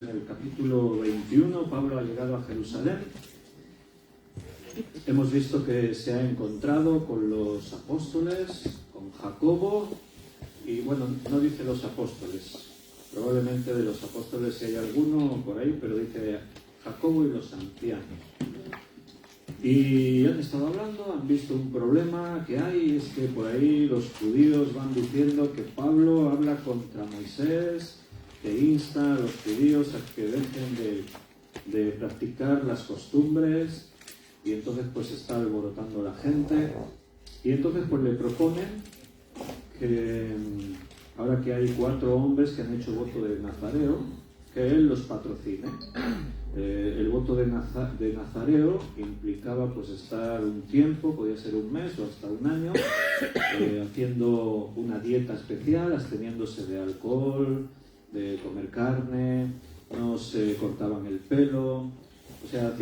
En el capítulo 21, Pablo ha llegado a Jerusalén. Hemos visto que se ha encontrado con los apóstoles, con Jacobo, y bueno, no dice los apóstoles. Probablemente de los apóstoles si hay alguno por ahí, pero dice Jacobo y los ancianos. Y han estado hablando, han visto un problema que hay, es que por ahí los judíos van diciendo que Pablo habla contra Moisés, que insta a los judíos a que dejen de practicar las costumbres, y entonces pues está alborotando la gente, y entonces pues le proponen que ahora que hay 4 hombres que han hecho voto de nazareo, que él los patrocine. El voto de nazareo implicaba pues estar un tiempo, podía ser un mes o hasta un año, haciendo una dieta especial, absteniéndose de alcohol, de comer carne, no se cortaban el pelo, o sea,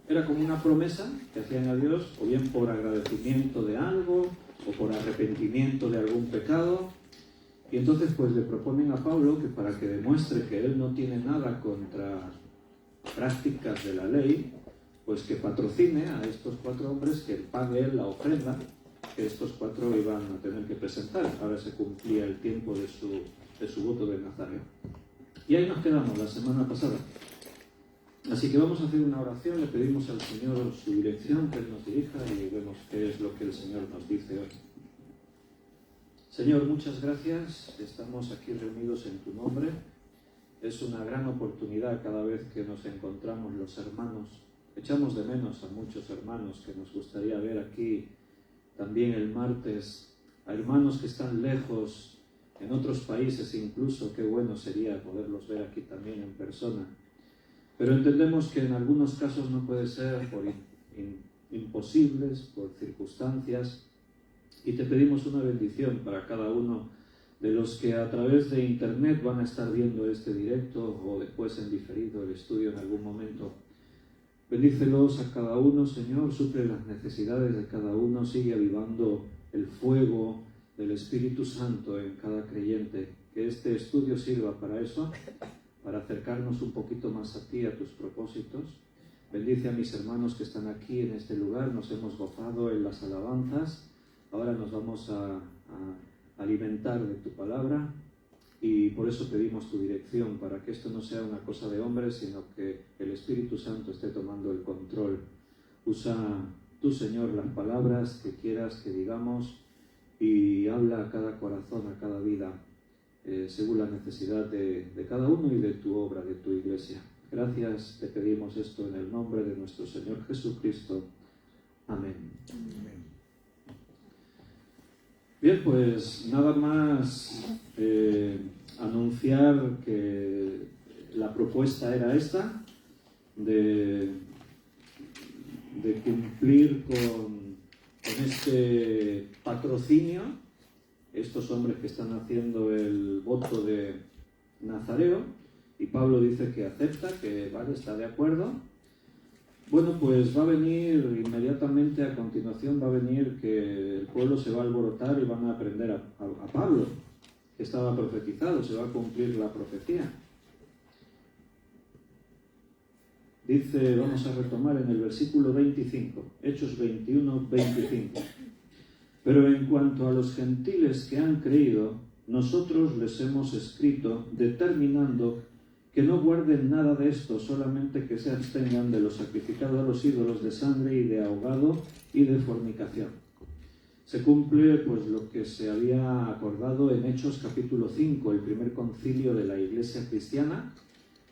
era como una promesa que hacían a Dios, o bien por agradecimiento de algo, o por arrepentimiento de algún pecado. Y entonces pues le proponen a Pablo que para que demuestre que él no tiene nada contra prácticas de la ley, pues que patrocine a estos 4 hombres, que pague él la ofrenda que estos 4 iban a tener que presentar. Ahora se cumplía el tiempo de su voto de nazareo. Y ahí nos quedamos la semana pasada. Así que vamos a hacer una oración, le pedimos al Señor su dirección, que Él nos dirija, y vemos qué es lo que el Señor nos dice hoy. Señor, muchas gracias, estamos aquí reunidos en tu nombre. Es una gran oportunidad cada vez que nos encontramos los hermanos. Echamos de menos a muchos hermanos que nos gustaría ver aquí también el martes, a hermanos que están lejos, en otros países incluso. Qué bueno sería poderlos ver aquí también en persona. Pero entendemos que en algunos casos no puede ser por imposibles, por circunstancias, y te pedimos una bendición para cada uno de los que a través de internet van a estar viendo este directo o después en diferido el estudio en algún momento. Bendícelos a cada uno, Señor, suple las necesidades de cada uno, sigue avivando el fuego del Espíritu Santo en cada creyente. Que este estudio sirva para eso, para acercarnos un poquito más a ti, a tus propósitos. Bendice a mis hermanos que están aquí en este lugar, nos hemos gozado en las alabanzas, ahora nos vamos a alimentar de tu palabra, y por eso pedimos tu dirección, para que esto no sea una cosa de hombres, sino que el Espíritu Santo esté tomando el control. Usa tú, Señor, las palabras que quieras que digamos, y habla a cada corazón, a cada vida, según la necesidad de cada uno y de tu obra, de tu iglesia. Gracias, te pedimos esto en el nombre de nuestro Señor Jesucristo. Amén. Amén. Bien, pues nada más anunciar que la propuesta era esta, de cumplir con este patrocinio, estos hombres que están haciendo el voto de nazareo, y Pablo dice que acepta, que vale, está de acuerdo. Bueno, pues va a venir inmediatamente a continuación, va a venir que el pueblo se va a alborotar y van a aprender a Pablo, que estaba profetizado, se va a cumplir la profecía. Dice, vamos a retomar en el versículo 25, Hechos 21, 25. Pero en cuanto a los gentiles que han creído, nosotros les hemos escrito determinando que no guarden nada de esto, solamente que se abstengan de lo sacrificado a los ídolos, de sangre y de ahogado y de fornicación. Se cumple pues lo que se había acordado en Hechos capítulo 5, el primer concilio de la Iglesia cristiana,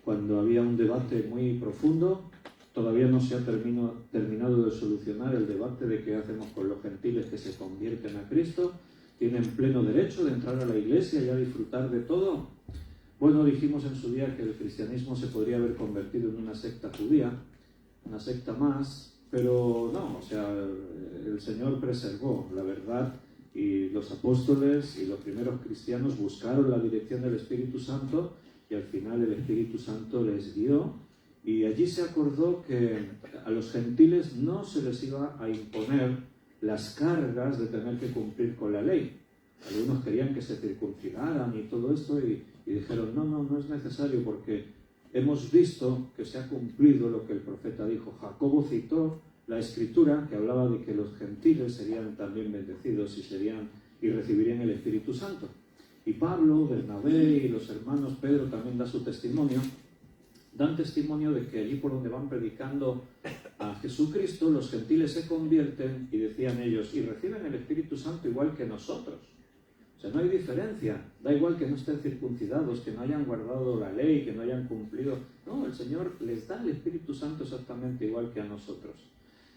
cuando había un debate muy profundo. Todavía no se ha terminado de solucionar el debate de qué hacemos con los gentiles que se convierten a Cristo. Tienen pleno derecho de entrar a la Iglesia y a disfrutar de todo. Bueno, dijimos en su día que el cristianismo se podría haber convertido en una secta judía, una secta más, pero no, o sea, el Señor preservó la verdad, y los apóstoles y los primeros cristianos buscaron la dirección del Espíritu Santo, y al final el Espíritu Santo les guió, y allí se acordó que a los gentiles no se les iba a imponer las cargas de tener que cumplir con la ley. Algunos querían que se circuncidaran y todo esto, y dijeron, no es necesario, porque hemos visto que se ha cumplido lo que el profeta dijo. Jacobo citó la Escritura que hablaba de que los gentiles serían también bendecidos y recibirían el Espíritu Santo. Y Pablo, Bernabé y los hermanos Pedro también dan testimonio de que allí por donde van predicando a Jesucristo, los gentiles se convierten y decían ellos, y reciben el Espíritu Santo igual que nosotros. O sea, no hay diferencia, da igual que no estén circuncidados, que no hayan guardado la ley, que no hayan cumplido. No, el Señor les da el Espíritu Santo exactamente igual que a nosotros.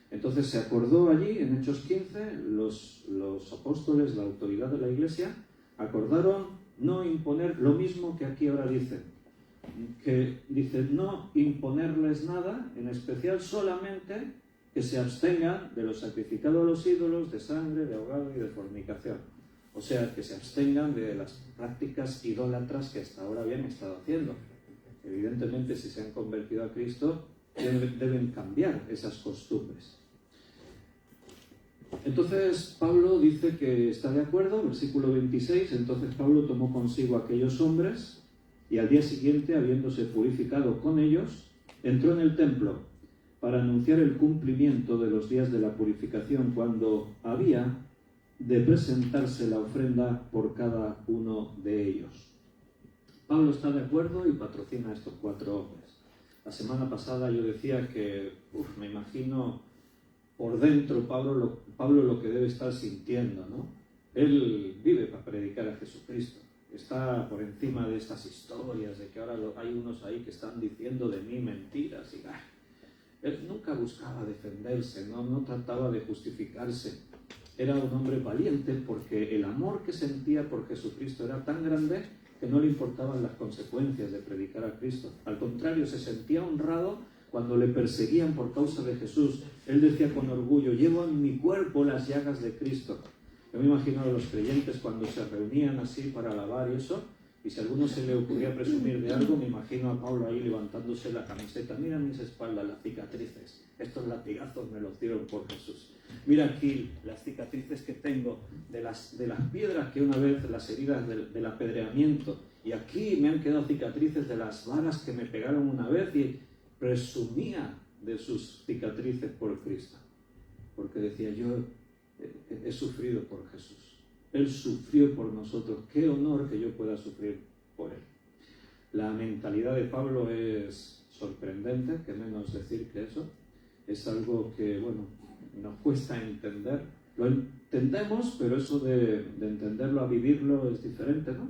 Entonces se acordó allí, en Hechos 15, los apóstoles, la autoridad de la Iglesia, acordaron no imponer lo mismo que aquí ahora dicen. Que dicen no imponerles nada, en especial solamente que se abstengan de lo sacrificado a los ídolos, de sangre, de ahogado y de fornicación. O sea, que se abstengan de las prácticas idólatras que hasta ahora habían estado haciendo. Evidentemente, si se han convertido a Cristo, deben cambiar esas costumbres. Entonces Pablo dice que está de acuerdo, versículo 26, entonces Pablo tomó consigo a aquellos hombres y al día siguiente, habiéndose purificado con ellos, entró en el templo para anunciar el cumplimiento de los días de la purificación, cuando había de presentarse la ofrenda por cada uno de ellos. Pablo está de acuerdo y patrocina a estos 4 hombres. La semana pasada yo decía que, me imagino por dentro Pablo lo que debe estar sintiendo, ¿no? Él vive para predicar a Jesucristo. Está por encima de estas historias de que ahora hay unos ahí que están diciendo de mí mentiras. Él nunca buscaba defenderse, no trataba de justificarse. Era un hombre valiente porque el amor que sentía por Jesucristo era tan grande que no le importaban las consecuencias de predicar a Cristo. Al contrario, se sentía honrado cuando le perseguían por causa de Jesús. Él decía con orgullo, llevo en mi cuerpo las llagas de Cristo. Yo me imagino a los creyentes cuando se reunían así para alabar y eso, y si a alguno se le ocurría presumir de algo, me imagino a Pablo ahí levantándose la camiseta. Mira mis espaldas, las cicatrices. Estos latigazos me los dieron por Jesús. Mira aquí las cicatrices que tengo de las piedras que una vez, las heridas del apedreamiento. Y aquí me han quedado cicatrices de las varas que me pegaron una vez, y presumía de sus cicatrices por Cristo. Porque decía, yo he sufrido por Jesús. Él sufrió por nosotros. Qué honor que yo pueda sufrir por Él. La mentalidad de Pablo es sorprendente, que menos decir que eso. Es algo que, nos cuesta entender. Lo entendemos, pero eso de entenderlo a vivirlo es diferente, ¿no?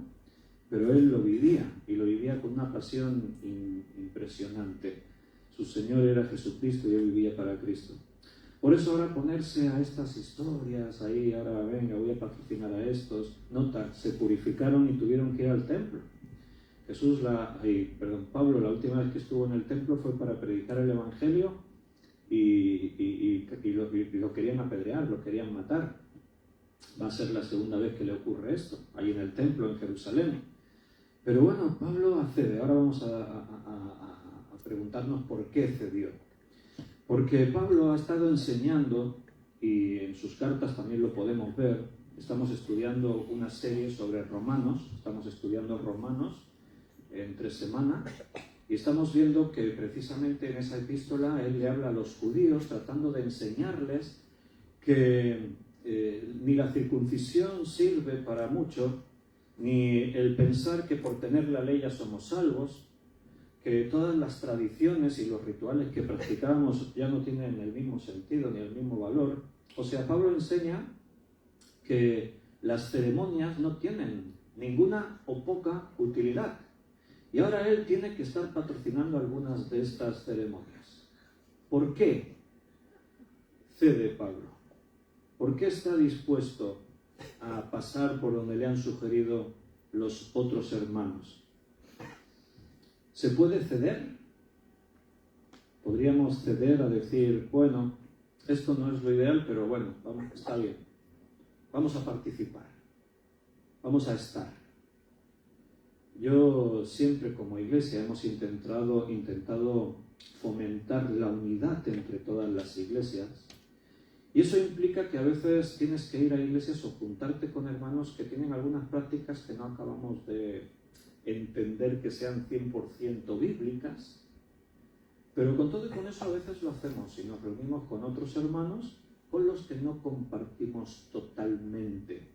Pero él lo vivía, y lo vivía con una pasión impresionante. Su Señor era Jesucristo y él vivía para Cristo. Por eso ahora ponerse a estas historias, ahí ahora venga, voy a patrocinar a estos. Nota, se purificaron y tuvieron que ir al templo. Pablo la última vez que estuvo en el templo fue para predicar el Evangelio y lo querían apedrear, lo querían matar. Va a ser la segunda vez que le ocurre esto, ahí en el templo en Jerusalén. Pero bueno, Pablo accede. Ahora vamos a preguntarnos por qué cedió. Porque Pablo ha estado enseñando, y en sus cartas también lo podemos ver. Estamos estudiando una serie sobre Romanos, estamos estudiando Romanos entre semana, y estamos viendo que precisamente en esa epístola él le habla a los judíos tratando de enseñarles que ni la circuncisión sirve para mucho, ni el pensar que por tener la ley ya somos salvos, que todas las tradiciones y los rituales que practicábamos ya no tienen el mismo sentido ni el mismo valor. O sea, Pablo enseña que las ceremonias no tienen ninguna o poca utilidad. Y ahora él tiene que estar patrocinando algunas de estas ceremonias. ¿Por qué cede Pablo? ¿Por qué está dispuesto a pasar por donde le han sugerido los otros hermanos? ¿Se puede ceder? Podríamos ceder a decir, bueno, esto no es lo ideal, pero bueno, está bien. Vamos a participar. Vamos a estar. Yo siempre como iglesia hemos intentado fomentar la unidad entre todas las iglesias. Y eso implica que a veces tienes que ir a iglesias o juntarte con hermanos que tienen algunas prácticas que no acabamos de entender que sean 100% bíblicas, pero con todo y con eso a veces lo hacemos y nos reunimos con otros hermanos con los que no compartimos totalmente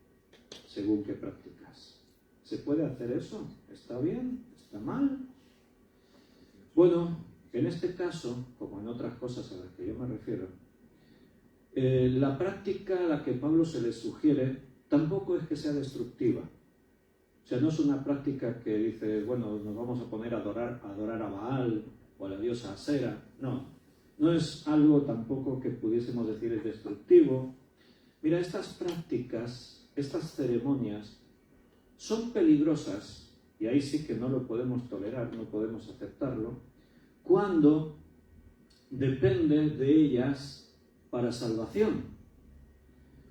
según qué prácticas. ¿Se puede hacer eso? ¿Está bien? ¿Está mal? Bueno, en este caso, como en otras cosas a las que yo me refiero, la práctica a la que Pablo se le sugiere tampoco es que sea destructiva. O sea, no es una práctica que dice, bueno, nos vamos a poner a adorar a Baal o a la diosa Asera. No, no es algo tampoco que pudiésemos decir es destructivo. Mira, estas prácticas, estas ceremonias, son peligrosas, y ahí sí que no lo podemos tolerar, no podemos aceptarlo, cuando depende de ellas para salvación,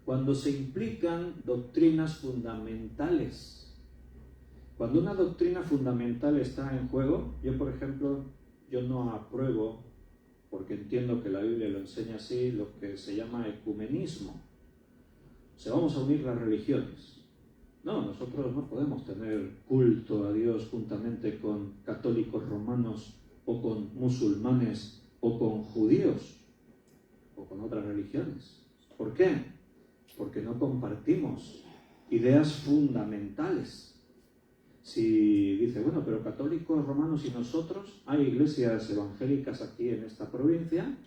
cuando se implican doctrinas fundamentales. Cuando una doctrina fundamental está en juego, yo por ejemplo, yo no apruebo, porque entiendo que la Biblia lo enseña así, lo que se llama ecumenismo. O sea, vamos a unir las religiones. No, nosotros no podemos tener culto a Dios juntamente con católicos romanos o con musulmanes o con judíos o con otras religiones. ¿Por qué? Porque no compartimos ideas fundamentales. Si dice, bueno, pero católicos romanos y nosotros, hay iglesias evangélicas aquí en esta provincia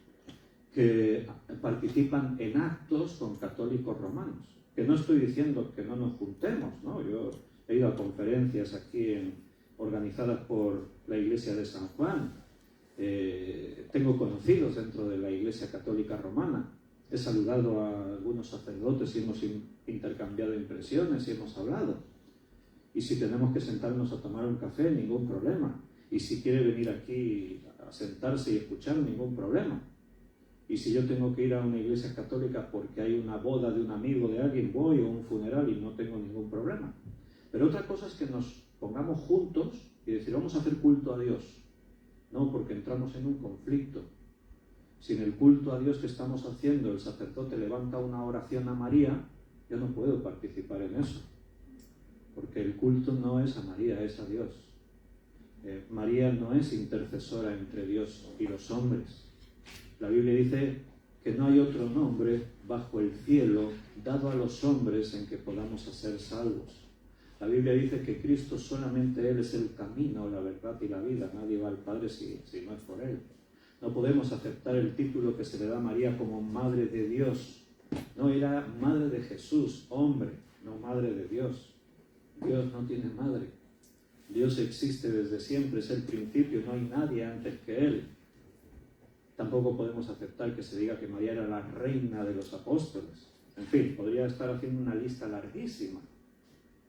que participan en actos con católicos romanos. Que no estoy diciendo que no nos juntemos, ¿no? Yo he ido a conferencias aquí organizadas por la Iglesia de San Juan. Tengo conocidos dentro de la Iglesia Católica Romana. He saludado a algunos sacerdotes y hemos intercambiado impresiones y hemos hablado. Y si tenemos que sentarnos a tomar un café, ningún problema. Y si quiere venir aquí a sentarse y escuchar, ningún problema. Y si yo tengo que ir a una iglesia católica porque hay una boda de un amigo de alguien, voy, o un funeral y no tengo ningún problema. Pero otra cosa es que nos pongamos juntos y decir, vamos a hacer culto a Dios. No, porque entramos en un conflicto. Si en el culto a Dios que estamos haciendo el sacerdote levanta una oración a María, yo no puedo participar en eso. Porque el culto no es a María, es a Dios. María no es intercesora entre Dios y los hombres. La Biblia dice que no hay otro nombre bajo el cielo dado a los hombres en que podamos ser salvos. La Biblia dice que Cristo solamente Él es el camino, la verdad y la vida. Nadie va al Padre si no es por Él. No podemos aceptar el título que se le da a María como Madre de Dios. No, era Madre de Jesús, hombre, no Madre de Dios. Dios no tiene madre. Dios existe desde siempre, es el principio, no hay nadie antes que Él. Tampoco podemos aceptar que se diga que María era la reina de los apóstoles. En fin, podría estar haciendo una lista larguísima.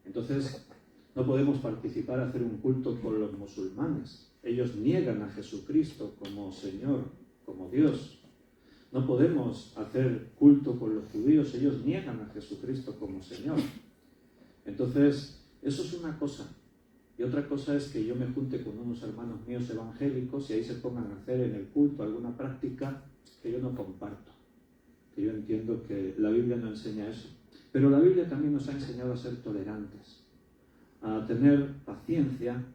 Entonces, no podemos participar, hacer un culto con los musulmanes. Ellos niegan a Jesucristo como Señor, como Dios. No podemos hacer culto con los judíos. Ellos niegan a Jesucristo como Señor. Entonces, eso es una cosa. Y otra cosa es que yo me junte con unos hermanos míos evangélicos y ahí se pongan a hacer en el culto alguna práctica que yo no comparto. Que yo entiendo que la Biblia no enseña eso. Pero la Biblia también nos ha enseñado a ser tolerantes, a tener paciencia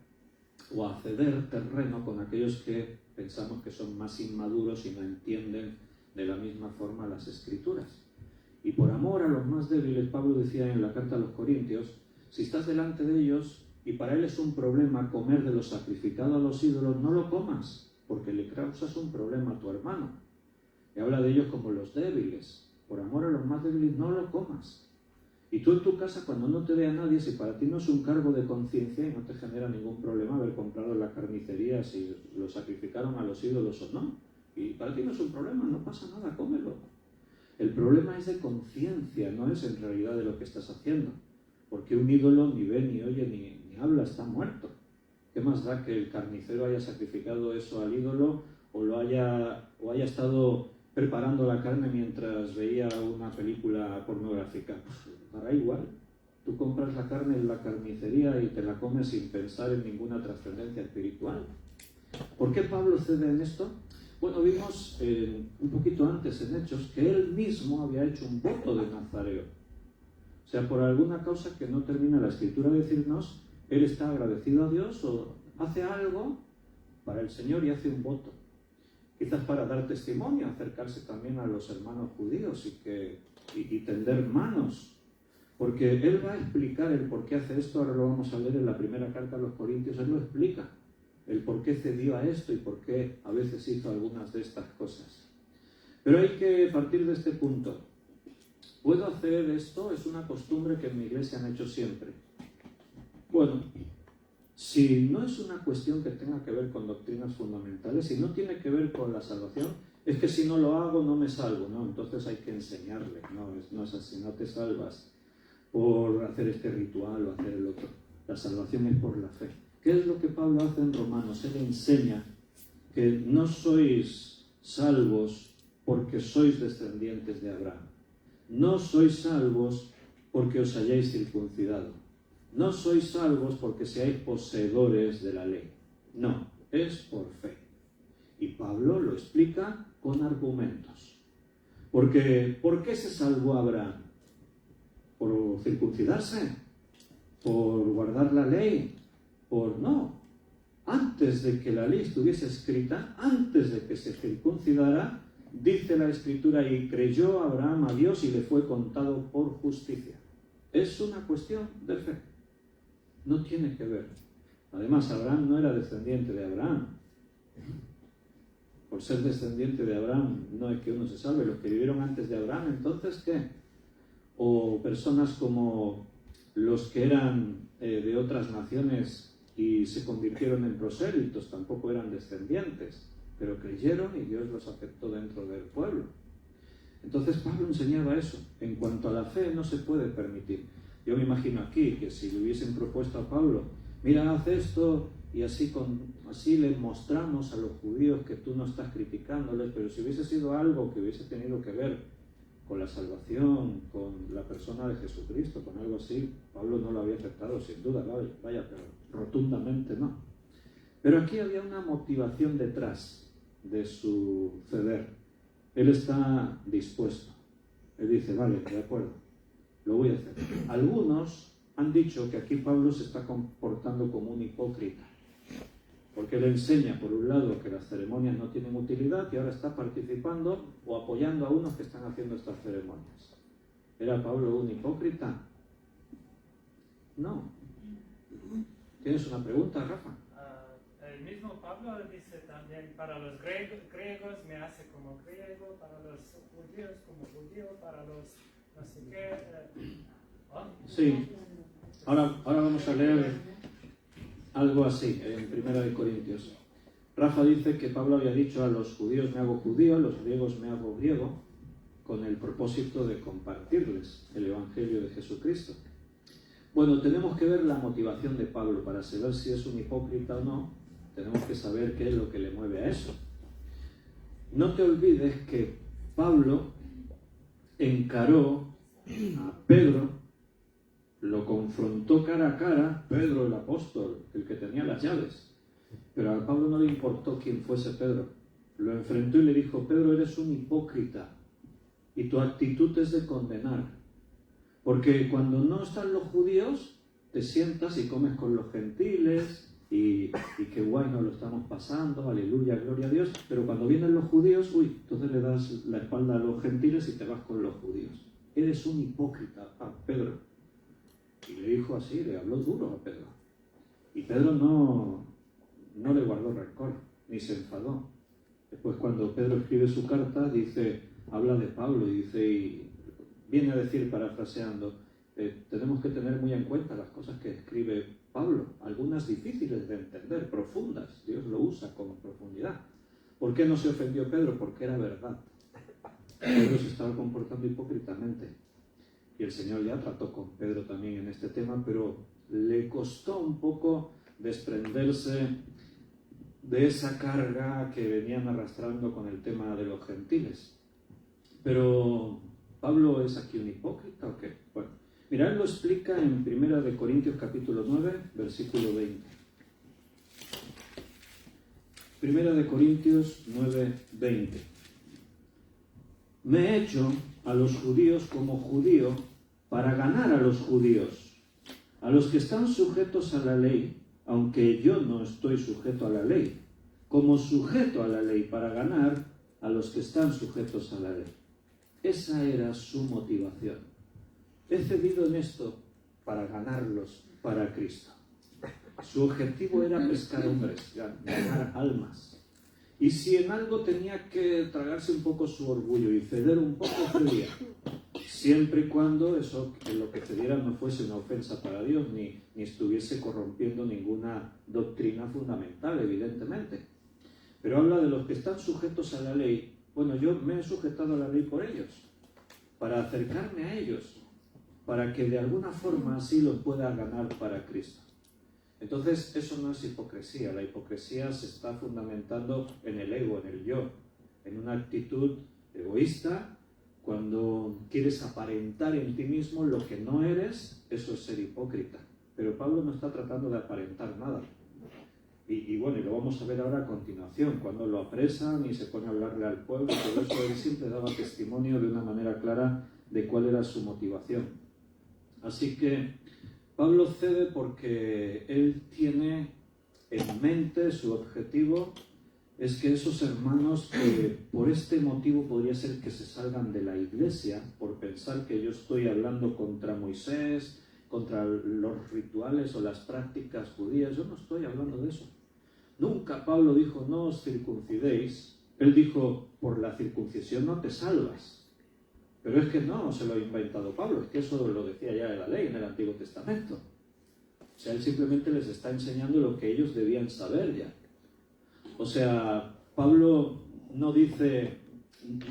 o a ceder terreno con aquellos que pensamos que son más inmaduros y no entienden de la misma forma las Escrituras. Y por amor a los más débiles, Pablo decía en la carta a los Corintios, si estás delante de ellos y para él es un problema comer de lo sacrificado a los ídolos, no lo comas, porque le causas un problema a tu hermano. Y habla de ellos como los débiles. Por amor a los más débiles, no lo comas. Y tú en tu casa, cuando no te vea nadie, si para ti no es un cargo de conciencia y no te genera ningún problema haber comprado en la carnicería si lo sacrificaron a los ídolos o no, y para ti no es un problema, no pasa nada, cómelo. El problema es de conciencia, no es en realidad de lo que estás haciendo. Porque un ídolo ni ve, ni oye, ni habla, está muerto. ¿Qué más da que el carnicero haya sacrificado eso al ídolo o haya estado preparando la carne mientras veía una película pornográfica? Pues dará igual. Tú compras la carne en la carnicería y te la comes sin pensar en ninguna trascendencia espiritual. ¿Por qué Pablo cede en esto? Bueno, vimos un poquito antes en Hechos que él mismo había hecho un voto de Nazareo. O sea, por alguna causa que no termina la Escritura de decirnos, Él está agradecido a Dios o hace algo para el Señor y hace un voto. Quizás para dar testimonio, acercarse también a los hermanos judíos y tender manos. Porque Él va a explicar el por qué hace esto. Ahora lo vamos a leer en la primera carta a los Corintios. Él lo explica, el por qué cedió a esto y por qué a veces hizo algunas de estas cosas. Pero hay que partir de este punto. ¿Puedo hacer esto? Es una costumbre que en mi iglesia han hecho siempre. Bueno, si no es una cuestión que tenga que ver con doctrinas fundamentales, si no tiene que ver con la salvación, es que si no lo hago no me salvo, ¿no? Entonces hay que enseñarle, no es así, no te salvas por hacer este ritual o hacer el otro. La salvación es por la fe. ¿Qué es lo que Pablo hace en Romanos? Él enseña que no sois salvos porque sois descendientes de Abraham. No sois salvos porque os hayáis circuncidado. No sois salvos porque seáis poseedores de la ley. No, es por fe. Y Pablo lo explica con argumentos. Porque, ¿por qué se salvó Abraham? ¿Por circuncidarse? ¿Por guardar la ley? No. Antes de que la ley estuviese escrita, antes de que se circuncidara, dice la Escritura, y creyó Abraham a Dios y le fue contado por justicia. Es una cuestión de fe. No tiene que ver. Además, Abraham no era descendiente de Abraham. Por ser descendiente de Abraham no es que uno se salve. Los que vivieron antes de Abraham, ¿entonces qué? O personas como los que eran de otras naciones y se convirtieron en prosélitos, tampoco eran descendientes, pero creyeron y Dios los aceptó dentro del pueblo. Entonces Pablo enseñaba eso. En cuanto a la fe no se puede permitir. Yo me imagino aquí que si le hubiesen propuesto a Pablo, mira, haz esto, y así le mostramos a los judíos que tú no estás criticándoles, pero si hubiese sido algo que hubiese tenido que ver con la salvación, con la persona de Jesucristo, con algo así, Pablo no lo había aceptado, sin duda, vaya, pero rotundamente no. Pero aquí había una motivación detrás de su ceder. Él está dispuesto. Él dice, vale, de acuerdo, lo voy a hacer. Algunos han dicho que aquí Pablo se está comportando como un hipócrita, porque él enseña, por un lado, que las ceremonias no tienen utilidad y ahora está participando o apoyando a unos que están haciendo estas ceremonias. ¿Era Pablo un hipócrita? No. ¿Tienes una pregunta, Rafa? El mismo Pablo dice también, para los griegos me hace como griego, para los judíos como judío, para los no sé qué. Sí. Ahora vamos a leer algo así, en 1 Corintios. Rafa dice que Pablo había dicho, a los judíos me hago judío, a los griegos me hago griego, con el propósito de compartirles el Evangelio de Jesucristo. Bueno, tenemos que ver la motivación de Pablo para saber si es un hipócrita o no. Tenemos que saber qué es lo que le mueve a eso. No te olvides que Pablo encaró a Pedro, lo confrontó cara a cara, Pedro el apóstol, el que tenía las llaves. Pero a Pablo no le importó quién fuese Pedro. Lo enfrentó y le dijo, Pedro, eres un hipócrita y tu actitud es de condenar. Porque cuando no están los judíos, te sientas y comes con los gentiles y qué guay nos lo estamos pasando, aleluya, gloria a Dios. Pero cuando vienen los judíos, entonces le das la espalda a los gentiles y te vas con los judíos. Eres un hipócrita, Pedro. Y le dijo así, le habló duro a Pedro. Y Pedro no le guardó rencor, ni se enfadó. Después cuando Pedro escribe su carta, habla de Pablo y viene a decir, parafraseando, tenemos que tener muy en cuenta las cosas que escribe Pablo, algunas difíciles de entender, profundas. Dios lo usa con profundidad. ¿Por qué no se ofendió Pedro? Porque era verdad. Pedro se estaba comportando hipócritamente. Y el Señor ya trató con Pedro también en este tema, pero le costó un poco desprenderse de esa carga que venían arrastrando con el tema de los gentiles. Pero, ¿Pablo es aquí un hipócrita o qué? Bueno, mirad, lo explica en 1 Corintios capítulo 9, versículo 20. 1 Corintios 9, 20. Me he hecho a los judíos como judío para ganar a los judíos. A los que están sujetos a la ley, aunque yo no estoy sujeto a la ley, como sujeto a la ley para ganar a los que están sujetos a la ley. Esa era su motivación. He cedido en esto para ganarlos para Cristo. Su objetivo era pescar hombres, ganar almas. Y si en algo tenía que tragarse un poco su orgullo y ceder un poco, cedía. Siempre y cuando eso, que lo que cediera no fuese una ofensa para Dios, ni estuviese corrompiendo ninguna doctrina fundamental, evidentemente. Pero habla de los que están sujetos a la ley. Bueno, yo me he sujetado a la ley por ellos, para acercarme a ellos, para que de alguna forma así lo pueda ganar para Cristo. Entonces, eso no es hipocresía. La hipocresía se está fundamentando en el ego, en el yo, en una actitud egoísta. Cuando quieres aparentar en ti mismo lo que no eres, eso es ser hipócrita. Pero Pablo no está tratando de aparentar nada. Y bueno, y lo vamos a ver ahora a continuación, cuando lo apresan y se pone a hablarle al pueblo, todo eso, él siempre daba testimonio de una manera clara de cuál era su motivación. Así que Pablo cede porque él tiene en mente su objetivo es que esos hermanos, por este motivo podría ser que se salgan de la iglesia, por pensar que yo estoy hablando contra Moisés, contra los rituales o las prácticas judías. Yo no estoy hablando de eso. Nunca Pablo dijo, no os circuncidéis. Él dijo, por la circuncisión no te salvas. Pero es que no se lo ha inventado Pablo, es que eso lo decía ya la ley en el Antiguo Testamento. O sea, él simplemente les está enseñando lo que ellos debían saber ya. O sea, Pablo no dice,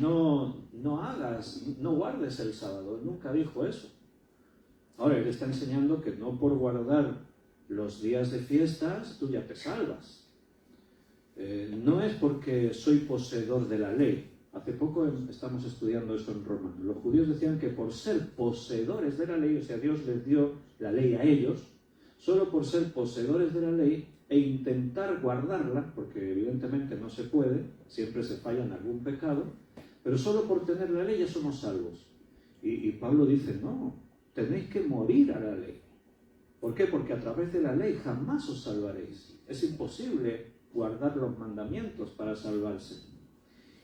no guardes el sábado. Él nunca dijo eso. Ahora, él está enseñando que no por guardar los días de fiestas tú ya te salvas. No es porque soy poseedor de la ley. Hace poco estamos estudiando eso en Romanos. Los judíos decían que por ser poseedores de la ley, o sea, Dios les dio la ley a ellos, solo por ser poseedores de la ley e intentar guardarla, porque evidentemente no se puede, siempre se falla en algún pecado, pero solo por tener la ley ya somos salvos. Y Pablo dice, no, tenéis que morir a la ley. ¿Por qué? Porque a través de la ley jamás os salvaréis. Es imposible guardar los mandamientos para salvarse.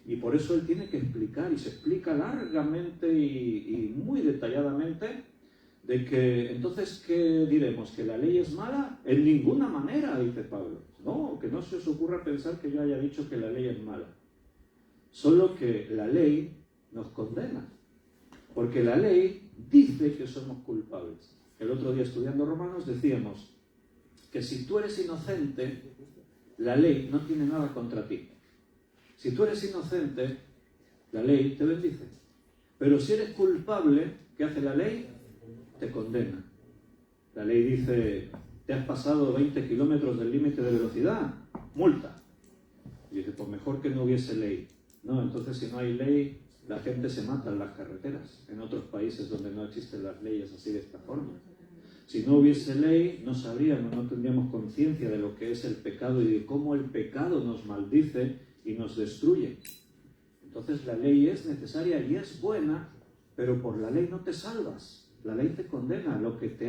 Y por eso él tiene que explicar, y se explica largamente y muy detalladamente, de que, entonces, ¿qué diremos? ¿Que la ley es mala? En ninguna manera, dice Pablo. No, que no se os ocurra pensar que yo haya dicho que la ley es mala. Solo que la ley nos condena. Porque la ley dice que somos culpables. El otro día estudiando Romanos decíamos que si tú eres inocente, la ley no tiene nada contra ti. Si tú eres inocente, la ley te bendice. Pero si eres culpable, ¿qué hace la ley? Te condena. La ley dice, te has pasado 20 kilómetros del límite de velocidad, multa. Y dice, pues mejor que no hubiese ley. No, entonces si no hay ley, la gente se mata en las carreteras, en otros países donde no existen las leyes así de esta forma. Si no hubiese ley, no sabríamos, no tendríamos conciencia de lo que es el pecado y de cómo el pecado nos maldice y nos destruye. Entonces la ley es necesaria y es buena, pero por la ley no te salvas. La ley te condena. Lo que te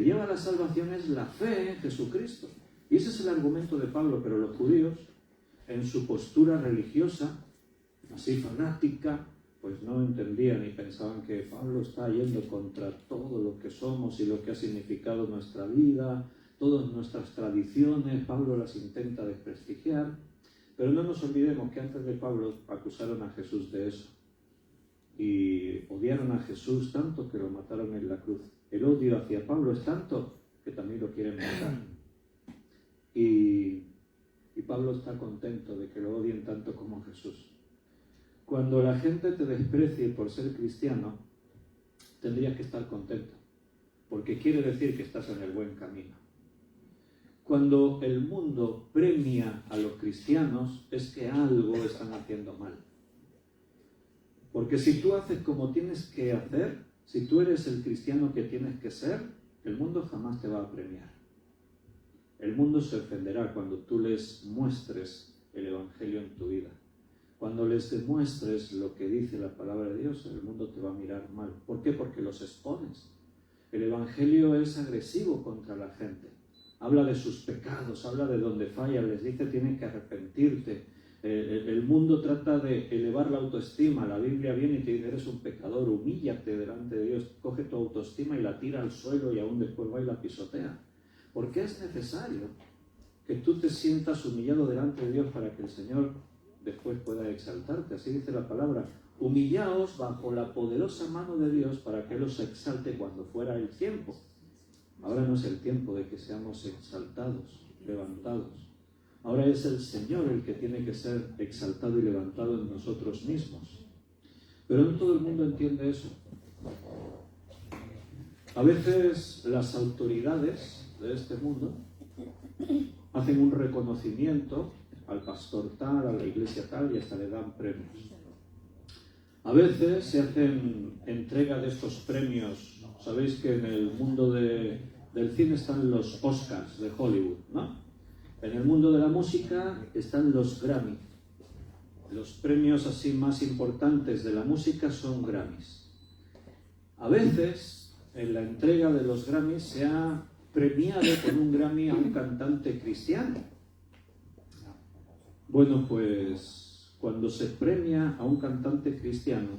lleva a la salvación es la fe en Jesucristo. Y ese es el argumento de Pablo, pero los judíos, en su postura religiosa, así fanática, pues no entendían y pensaban que Pablo está yendo contra todo lo que somos y lo que ha significado nuestra vida, todas nuestras tradiciones. Pablo las intenta desprestigiar, pero no nos olvidemos que antes de Pablo acusaron a Jesús de eso y odiaron a Jesús tanto que lo mataron en la cruz. El odio hacia Pablo es tanto que también lo quieren matar. Y Pablo está contento de que lo odien tanto como a Jesús. Cuando la gente te desprecie por ser cristiano, tendrías que estar contento, porque quiere decir que estás en el buen camino. Cuando el mundo premia a los cristianos, es que algo están haciendo mal. Porque si tú haces como tienes que hacer, si tú eres el cristiano que tienes que ser, el mundo jamás te va a premiar. El mundo se ofenderá cuando tú les muestres el Evangelio en tu vida. Cuando les demuestres lo que dice la palabra de Dios, el mundo te va a mirar mal. ¿Por qué? Porque los expones. El Evangelio es agresivo contra la gente. Habla de sus pecados, habla de donde fallan, les dice tienen que arrepentirte. El mundo trata de elevar la autoestima. La Biblia viene y te dice, eres un pecador, humíllate delante de Dios, coge tu autoestima y la tira al suelo y aún después va y la pisotea. ¿Por qué es necesario que tú te sientas humillado delante de Dios para que el Señor después pueda exaltarte? Así dice la palabra, humillaos bajo la poderosa mano de Dios para que Él os exalte cuando fuera el tiempo. Ahora no es el tiempo de que seamos exaltados, levantados. Ahora es el Señor el que tiene que ser exaltado y levantado en nosotros mismos. Pero no todo el mundo entiende eso. A veces las autoridades de este mundo hacen un reconocimiento al pastor tal, a la iglesia tal, y hasta le dan premios. A veces se hacen entrega de estos premios. Sabéis que en el mundo del cine están los Oscars de Hollywood, ¿no? En el mundo de la música están los Grammy. Los premios así más importantes de la música son Grammys. A veces, en la entrega de los Grammys se ha premiado con un Grammy a un cantante cristiano. Bueno, pues cuando se premia a un cantante cristiano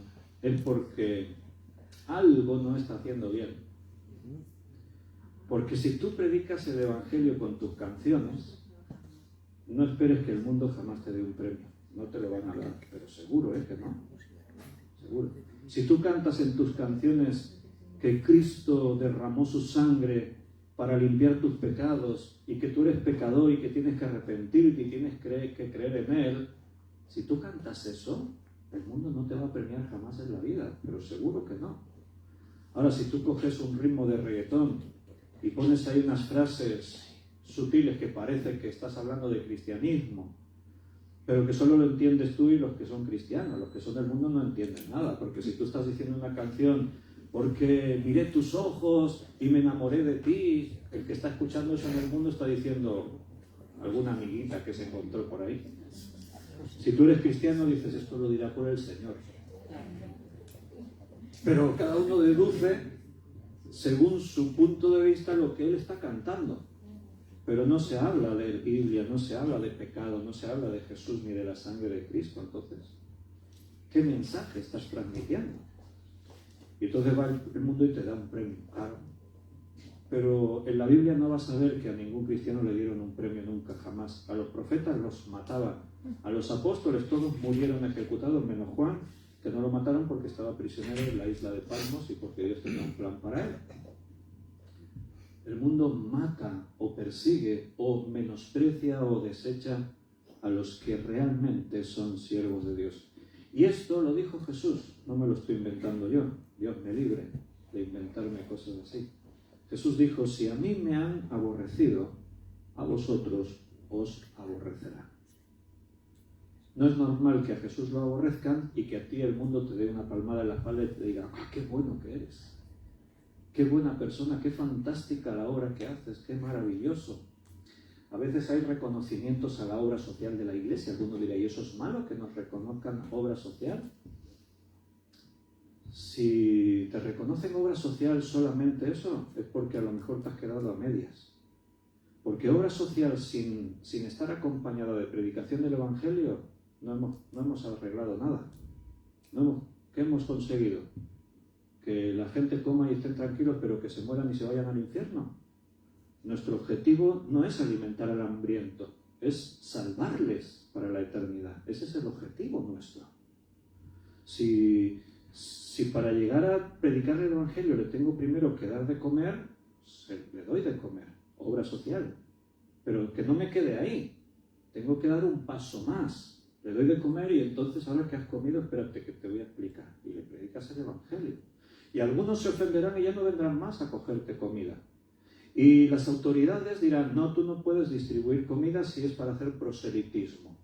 es porque algo no está haciendo bien. Porque si tú predicas el Evangelio con tus canciones, no esperes que el mundo jamás te dé un premio. No te lo van a dar, pero seguro que no. Seguro. Si tú cantas en tus canciones que Cristo derramó su sangre para limpiar tus pecados y que tú eres pecador y que tienes que arrepentirte y tienes que creer en Él, si tú cantas eso, el mundo no te va a premiar jamás en la vida, pero seguro que no. Ahora, si tú coges un ritmo de reggaetón y pones ahí unas frases sutiles que parece que estás hablando de cristianismo, pero que solo lo entiendes tú y los que son cristianos, los que son del mundo no entienden nada, porque si tú estás diciendo una canción, porque miré tus ojos y me enamoré de ti, el que está escuchando eso en el mundo está diciendo alguna amiguita que se encontró por ahí. Si tú eres cristiano dices, esto lo dirá por el Señor. Pero cada uno deduce según su punto de vista lo que él está cantando. Pero no se habla de Biblia, no se habla de pecado, no se habla de Jesús ni de la sangre de Cristo. Entonces, ¿qué mensaje estás transmitiendo? Y entonces va el mundo y te da un premio, claro. Pero en la Biblia no vas a ver que a ningún cristiano le dieron un premio nunca, jamás. A los profetas los mataban. A los apóstoles todos murieron ejecutados, menos Juan, que no lo mataron porque estaba prisionero en la isla de Patmos y porque Dios tenía un plan para él. El mundo mata o persigue o menosprecia o desecha a los que realmente son siervos de Dios. Y esto lo dijo Jesús, no me lo estoy inventando yo. Dios me libre de inventarme cosas así. Jesús dijo, si a mí me han aborrecido, a vosotros os aborrecerán. No es normal que a Jesús lo aborrezcan y que a ti el mundo te dé una palmada en la espalda y te diga, ¡ah, qué bueno que eres! ¡Qué buena persona! ¡Qué fantástica la obra que haces! ¡Qué maravilloso! A veces hay reconocimientos a la obra social de la Iglesia. Alguno dirá, ¿y eso es malo que nos reconozcan obra social? Si te reconocen obra social solamente eso, es porque a lo mejor te has quedado a medias. Porque obra social sin estar acompañada de predicación del Evangelio, no hemos arreglado nada. ¿Qué hemos conseguido? Que la gente coma y estén tranquilos, pero que se mueran y se vayan al infierno. Nuestro objetivo no es alimentar al hambriento, es salvarles para la eternidad. Ese es el objetivo nuestro. Si para llegar a predicar el Evangelio le tengo primero que dar de comer, le doy de comer, obra social. Pero que no me quede ahí, tengo que dar un paso más. Le doy de comer y entonces, ahora que has comido, espérate que te voy a explicar. Y le predicas el Evangelio. Y algunos se ofenderán y ya no vendrán más a cogerte comida. Y las autoridades dirán, no, tú no puedes distribuir comida si es para hacer proselitismo.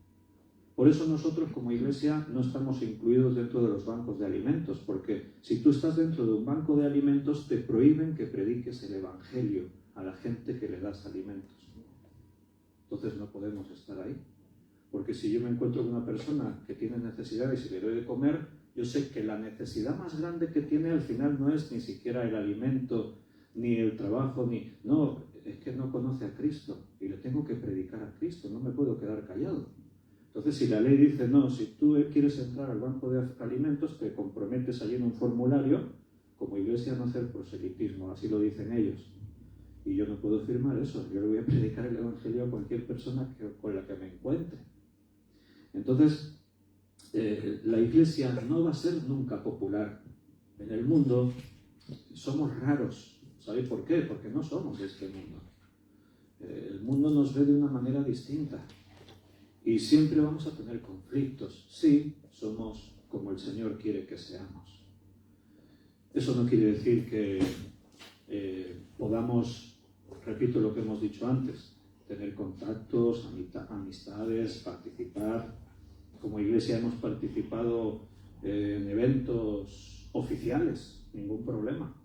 Por eso nosotros como iglesia no estamos incluidos dentro de los bancos de alimentos, porque si tú estás dentro de un banco de alimentos te prohíben que prediques el Evangelio a la gente que le das alimentos. Entonces no podemos estar ahí. Porque si yo me encuentro con una persona que tiene necesidades y le doy de comer, yo sé que la necesidad más grande que tiene al final no es ni siquiera el alimento ni el trabajo, ni... No, es que no conoce a Cristo y le tengo que predicar a Cristo, no me puedo quedar callado. Entonces, si la ley dice, no, si tú quieres entrar al banco de alimentos, te comprometes allí en un formulario, como iglesia, a no hacer proselitismo, así lo dicen ellos. Y yo no puedo firmar eso, yo le voy a predicar el Evangelio a cualquier persona con la que me encuentre. Entonces, la iglesia no va a ser nunca popular. En el mundo somos raros. ¿Sabéis por qué? Porque no somos de este mundo. El mundo nos ve de una manera distinta. Y siempre vamos a tener conflictos. Sí, somos como el Señor quiere que seamos. Eso no quiere decir que podamos, repito lo que hemos dicho antes, tener contactos, amistades, participar. Como iglesia hemos participado en eventos oficiales, ningún problema.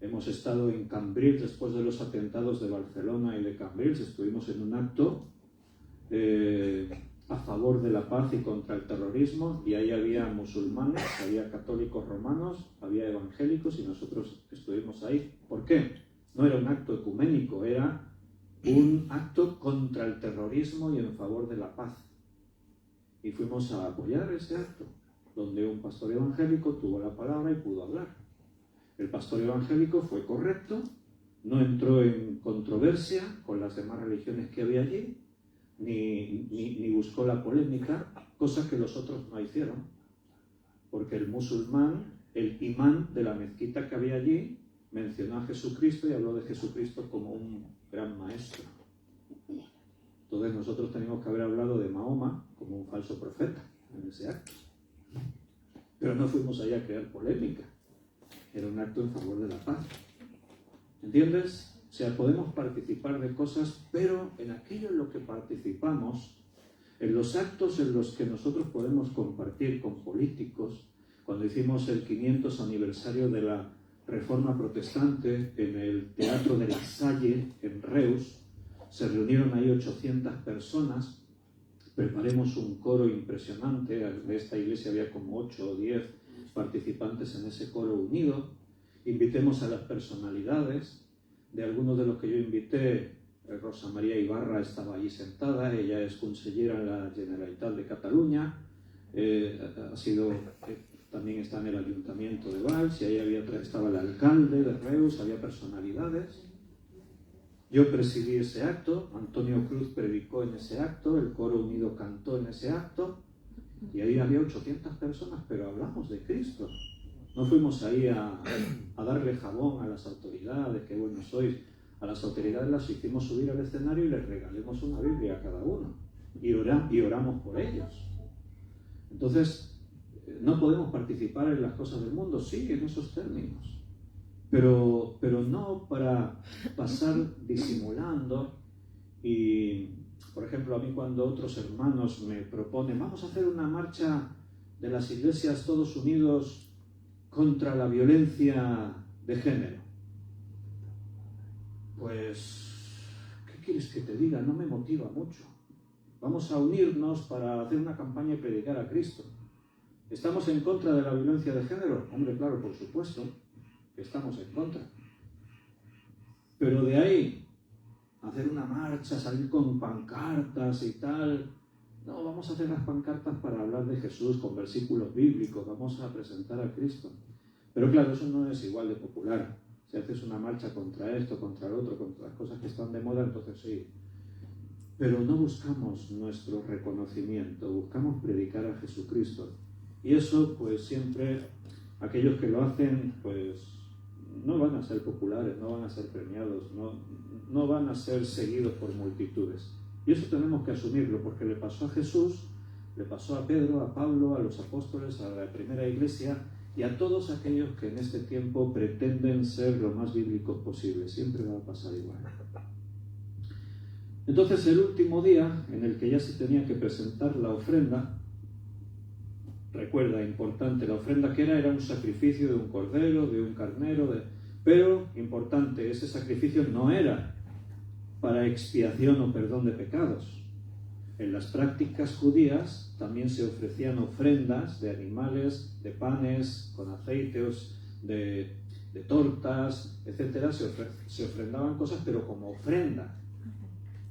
Hemos estado en Cambrils después de los atentados de Barcelona y de Cambrils. Estuvimos en un acto a favor de la paz y contra el terrorismo, y ahí había musulmanes, había católicos romanos, había evangélicos, y nosotros estuvimos ahí. ¿Por qué? No era un acto ecuménico, era un acto contra el terrorismo y en favor de la paz. Y fuimos a apoyar ese acto, donde un pastor evangélico tuvo la palabra y pudo hablar. El pastor evangélico fue correcto, no entró en controversia con las demás religiones que había allí, ni buscó la polémica, cosa que los otros no hicieron, porque el musulmán, el imán de la mezquita que había allí, mencionó a Jesucristo y habló de Jesucristo como un gran maestro. Entonces nosotros tenemos que haber hablado de Mahoma como un falso profeta en ese acto. Pero no fuimos allá a crear polémica, era un acto en favor de la paz. ¿Entiendes? O sea, podemos participar de cosas, pero en aquello en lo que participamos, en los actos en los que nosotros podemos compartir con políticos, cuando hicimos el 500 aniversario de la Reforma Protestante en el Teatro de la Salle, en Reus, se reunieron ahí 800 personas, preparemos un coro impresionante, de esta iglesia había como 8 o 10 participantes en ese coro unido, invitemos a las personalidades. De algunos de los que yo invité, Rosa María Ibarra estaba allí sentada, ella es consellera en la Generalitat de Cataluña, también está en el Ayuntamiento de Valls, y ahí estaba el alcalde de Reus, había personalidades. Yo presidí ese acto, Antonio Cruz predicó en ese acto, el coro unido cantó en ese acto, y ahí había 800 personas, pero hablamos de Cristo. No fuimos ahí a darle jabón a las autoridades, qué buenos sois. A las autoridades las hicimos subir al escenario y les regalemos una Biblia a cada uno. Y oramos por ellos. Entonces, no podemos participar en las cosas del mundo, sí, en esos términos. Pero no para pasar disimulando. Y, por ejemplo, a mí cuando otros hermanos me proponen, vamos a hacer una marcha de las iglesias todos unidos contra la violencia de género. Pues, ¿qué quieres que te diga? No me motiva mucho. Vamos a unirnos para hacer una campaña y predicar a Cristo. ¿Estamos en contra de la violencia de género? Hombre, claro, por supuesto que estamos en contra. Pero de ahí, hacer una marcha, salir con pancartas y tal... No, vamos a hacer las pancartas para hablar de Jesús con versículos bíblicos, vamos a presentar a Cristo. Pero claro, eso no es igual de popular. Si haces una marcha contra esto, contra el otro, contra las cosas que están de moda, entonces sí. Pero no buscamos nuestro reconocimiento, buscamos predicar a Jesucristo. Y eso, pues siempre, aquellos que lo hacen, pues no van a ser populares, no van a ser premiados, no van a ser seguidos por multitudes. Y eso tenemos que asumirlo, porque le pasó a Jesús, le pasó a Pedro, a Pablo, a los apóstoles, a la primera iglesia y a todos aquellos que en este tiempo pretenden ser lo más bíblicos posible. Siempre va a pasar igual. Entonces, el último día en el que ya se tenía que presentar la ofrenda, recuerda, importante, la ofrenda que era un sacrificio de un cordero, de un carnero, pero, importante, ese sacrificio no era para expiación o perdón de pecados. En las prácticas judías también se ofrecían ofrendas de animales, de panes, con aceites, de tortas, etcétera, se ofrendaban cosas, pero como ofrenda.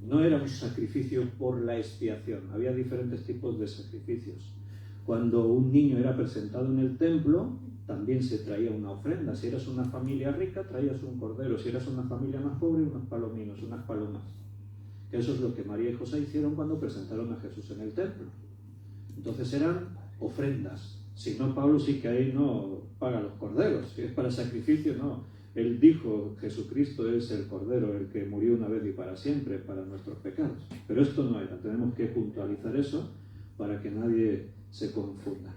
No era un sacrificio por la expiación, había diferentes tipos de sacrificios. Cuando un niño era presentado en el templo, también se traía una ofrenda. Si eras una familia rica, traías un cordero. Si eras una familia más pobre, unos palominos, unas palomas. Eso es lo que María y José hicieron cuando presentaron a Jesús en el templo. Entonces eran ofrendas. Si no, Pablo sí que ahí no paga los corderos. Si es para sacrificio, no. Él dijo, Jesucristo es el cordero, el que murió una vez y para siempre, para nuestros pecados. Pero esto no era. Tenemos que puntualizar eso para que nadie se confunda.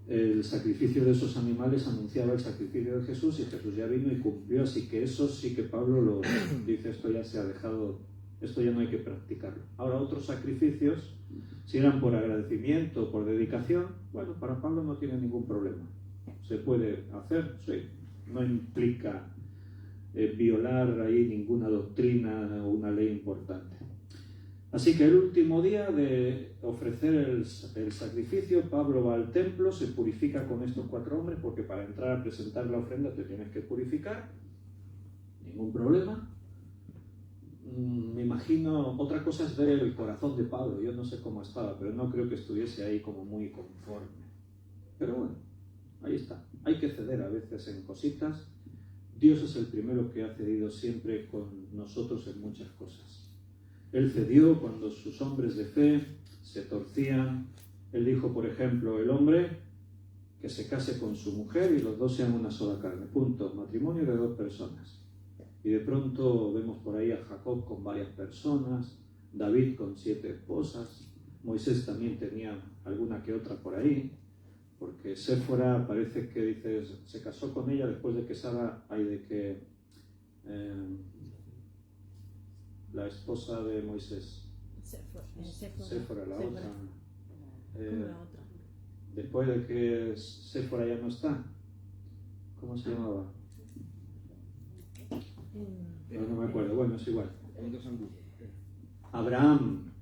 El sacrificio de esos animales anunciaba el sacrificio de Jesús y Jesús ya vino y cumplió, así que eso sí que Pablo lo dice, esto ya se ha dejado, esto ya no hay que practicarlo. Ahora otros sacrificios, si eran por agradecimiento o por dedicación, bueno, para Pablo no tiene ningún problema. Se puede hacer, sí, no implica violar ahí ninguna doctrina o una ley importante. Así que el último día de ofrecer el sacrificio, Pablo va al templo, se purifica con estos 4 hombres, porque para entrar a presentar la ofrenda te tienes que purificar, ningún problema. Me imagino, otra cosa es ver el corazón de Pablo, yo no sé cómo estaba, pero no creo que estuviese ahí como muy conforme. Pero bueno, ahí está, hay que ceder a veces en cositas. Dios es el primero que ha cedido siempre con nosotros en muchas cosas. Él cedió cuando sus hombres de fe se torcían. Él dijo, por ejemplo, el hombre que se case con su mujer y los dos sean una sola carne. Punto. Matrimonio de 2 personas. Y de pronto vemos por ahí a Jacob con varias personas, David con 7 esposas, Moisés también tenía alguna que otra por ahí, porque Séfora parece que dices, se casó con ella después de que Sara, la esposa de Moisés. Séfora, la otra. Después de que Séfora ya no está. ¿Cómo se llamaba? No me acuerdo. Bueno, es igual. Abraham,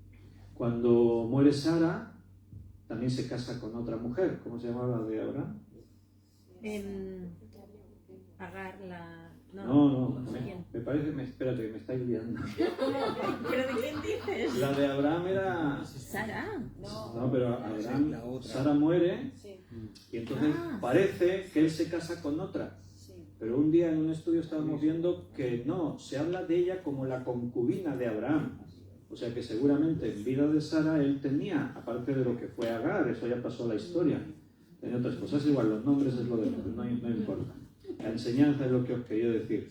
cuando muere Sara, también se casa con otra mujer. ¿Cómo se llamaba la de Abraham? Agar, la... No, me parece, espérate, que me estáis liando. ¿Pero de quién dices? La de Abraham era... ¿Sara? No, pero Abraham, Sara muere y entonces parece que él se casa con otra. Pero un día en un estudio estábamos viendo que no, se habla de ella como la concubina de Abraham. O sea que seguramente en vida de Sara él tenía, aparte de lo que fue Agar, eso ya pasó a la historia, tenía otras cosas, igual los nombres es lo de menos, no importa. La enseñanza es lo que os quería decir.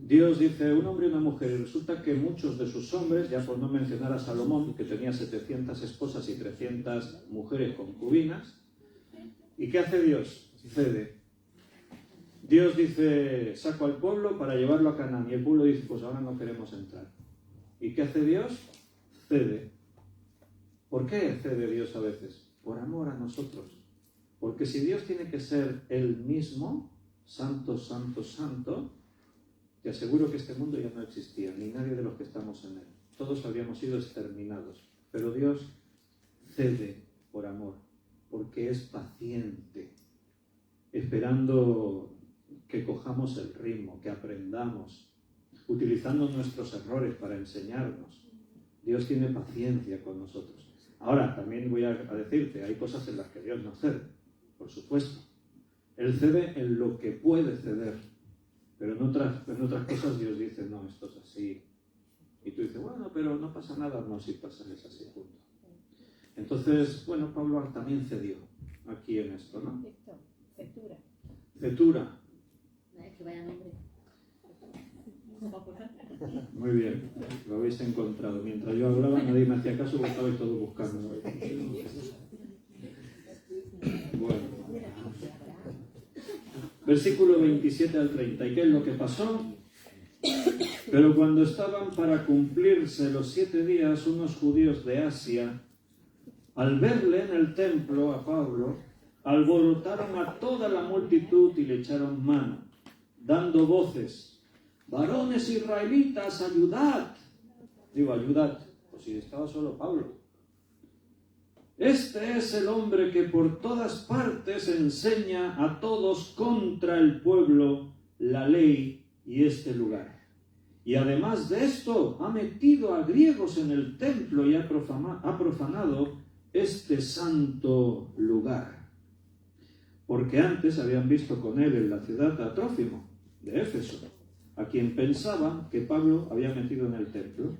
Dios dice un hombre y una mujer, y resulta que muchos de sus hombres, ya por no mencionar a Salomón, que tenía 700 esposas y 300 mujeres concubinas, ¿y qué hace Dios? Cede. Dios dice, saco al pueblo para llevarlo a Canaán, y el pueblo dice, pues ahora no queremos entrar. ¿Y qué hace Dios? Cede. ¿Por qué cede Dios a veces? Por amor a nosotros. Porque si Dios tiene que ser Él mismo, santo, santo, santo, te aseguro que este mundo ya no existía, ni nadie de los que estamos en él. Todos habríamos sido exterminados. Pero Dios cede por amor, porque es paciente, esperando que cojamos el ritmo, que aprendamos, utilizando nuestros errores para enseñarnos. Dios tiene paciencia con nosotros. Ahora, también voy a decirte, hay cosas en las que Dios no cede, por supuesto. Él cede en lo que puede ceder, pero en otras cosas Dios dice, no, esto es así. Y tú dices, bueno, pero no pasa nada. No, sí pasa, es así, punto. Entonces, bueno, Pablo también cedió aquí en esto, ¿no? Cetura. Que vaya nombre. Muy bien, lo habéis encontrado. Mientras yo hablaba, nadie me hacía caso, porque estabais todos buscando. Bueno. Versículo 27 al 30. ¿Y qué es lo que pasó? Pero cuando estaban para cumplirse los 7 días, unos judíos de Asia, al verle en el templo a Pablo, alborotaron a toda la multitud y le echaron mano, dando voces: varones israelitas, ayudad. Digo, ayudad. Pues si estaba solo Pablo. Este es el hombre que por todas partes enseña a todos contra el pueblo, la ley y este lugar. Y además de esto, ha metido a griegos en el templo y ha profanado este santo lugar. Porque antes habían visto con él en la ciudad a Trófimo, de Éfeso, a quien pensaban que Pablo había metido en el templo.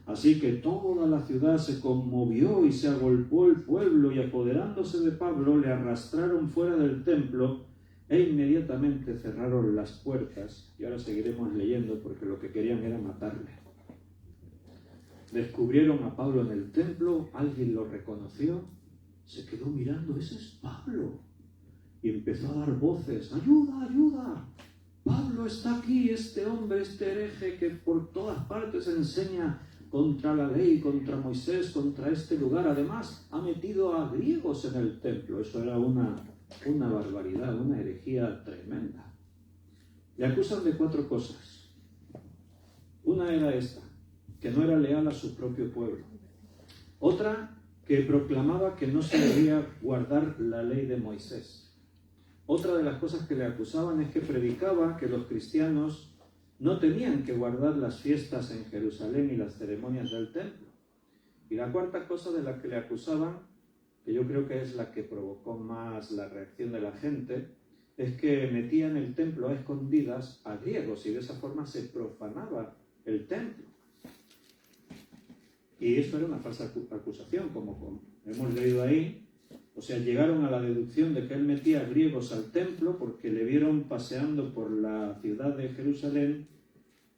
Así que toda la ciudad se conmovió y se agolpó el pueblo, y apoderándose de Pablo le arrastraron fuera del templo e inmediatamente cerraron las puertas. Y ahora seguiremos leyendo porque lo que querían era matarle. Descubrieron a Pablo en el templo, alguien lo reconoció, se quedó mirando, ese es Pablo. Y empezó a dar voces, ¡ayuda, ayuda! Pablo está aquí, este hombre, este hereje que por todas partes enseña contra la ley, contra Moisés, contra este lugar. Además, ha metido a griegos en el templo. Eso era una barbaridad, una herejía tremenda. Le acusan de 4 cosas. Una era esta, que no era leal a su propio pueblo. Otra, que proclamaba que no se debía guardar la ley de Moisés. Otra de las cosas que le acusaban es que predicaba que los cristianos no tenían que guardar las fiestas en Jerusalén y las ceremonias del templo. Y la cuarta cosa de la que le acusaban, que yo creo que es la que provocó más la reacción de la gente, es que metía en el templo a escondidas a griegos y de esa forma se profanaba el templo. Y eso era una falsa acusación, como hemos leído ahí. O sea, llegaron a la deducción de que él metía a griegos al templo porque le vieron paseando por la ciudad de Jerusalén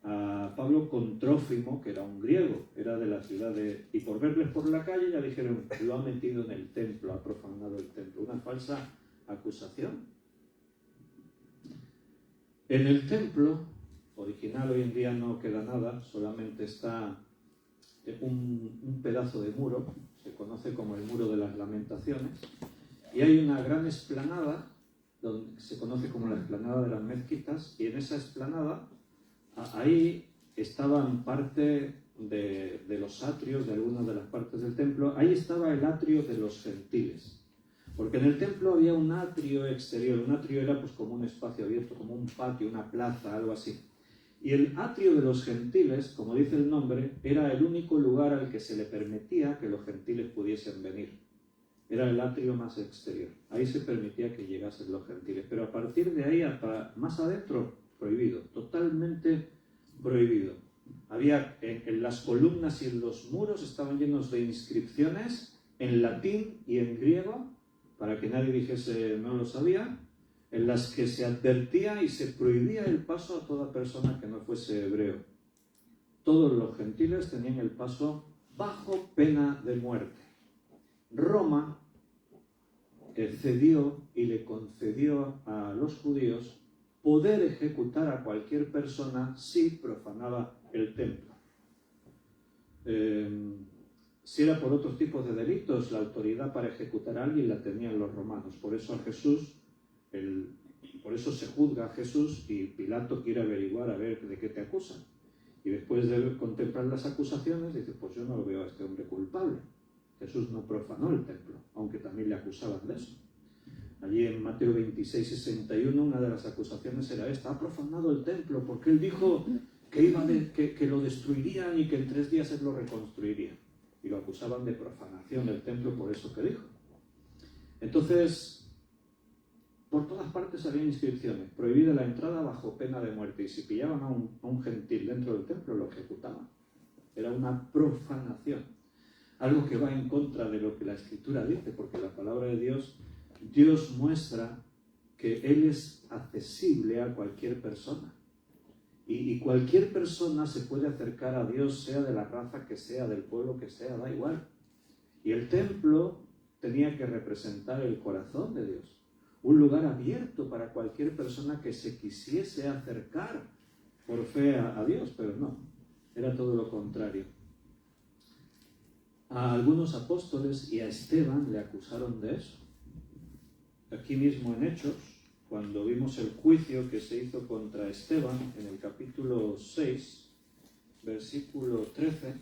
a Pablo con Trófimo, que era un griego, era de la ciudad de... Y por verles por la calle ya dijeron, lo ha metido en el templo, ha profanado el templo. Una falsa acusación. En el templo original hoy en día no queda nada, solamente está un pedazo de muro, se conoce como el Muro de las Lamentaciones, y hay una gran explanada, donde se conoce como la explanada de las mezquitas, y en esa explanada, ahí estaban parte de los atrios, de algunas de las partes del templo, ahí estaba el atrio de los gentiles, porque en el templo había un atrio exterior, un atrio era pues como un espacio abierto, como un patio, una plaza, algo así. Y el atrio de los gentiles, como dice el nombre, era el único lugar al que se le permitía que los gentiles pudiesen venir. Era el atrio más exterior. Ahí se permitía que llegasen los gentiles. Pero a partir de ahí, hasta más adentro, prohibido. Totalmente prohibido. Había en las columnas y en los muros estaban llenos de inscripciones en latín y en griego, para que nadie dijese no lo sabía, en las que se advertía y se prohibía el paso a toda persona que no fuese hebreo. Todos los gentiles tenían el paso bajo pena de muerte. Roma cedió y le concedió a los judíos poder ejecutar a cualquier persona si profanaba el templo. Si era por otros tipos de delitos, la autoridad para ejecutar a alguien la tenían los romanos. Por eso a Jesús... Por eso se juzga a Jesús y Pilato quiere averiguar a ver de qué te acusan. Y después de contemplar las acusaciones, dice, pues yo no lo veo a este hombre culpable. Jesús no profanó el templo, aunque también le acusaban de eso. Allí en Mateo 26, 61, una de las acusaciones era esta, ha profanado el templo, porque él dijo que lo destruirían y que en 3 días él lo reconstruiría. Y lo acusaban de profanación del templo por eso que dijo. Entonces... por todas partes había inscripciones, prohibida la entrada bajo pena de muerte, y si pillaban a un gentil dentro del templo lo ejecutaban. Era una profanación, algo que va en contra de lo que la Escritura dice, porque la palabra de Dios muestra que Él es accesible a cualquier persona, y cualquier persona se puede acercar a Dios, sea de la raza que sea, del pueblo que sea, da igual. Y el templo tenía que representar el corazón de Dios. Un lugar abierto para cualquier persona que se quisiese acercar por fe a Dios, pero no, era todo lo contrario. A algunos apóstoles y a Esteban le acusaron de eso. Aquí mismo en Hechos, cuando vimos el juicio que se hizo contra Esteban, en el capítulo 6, versículo 13,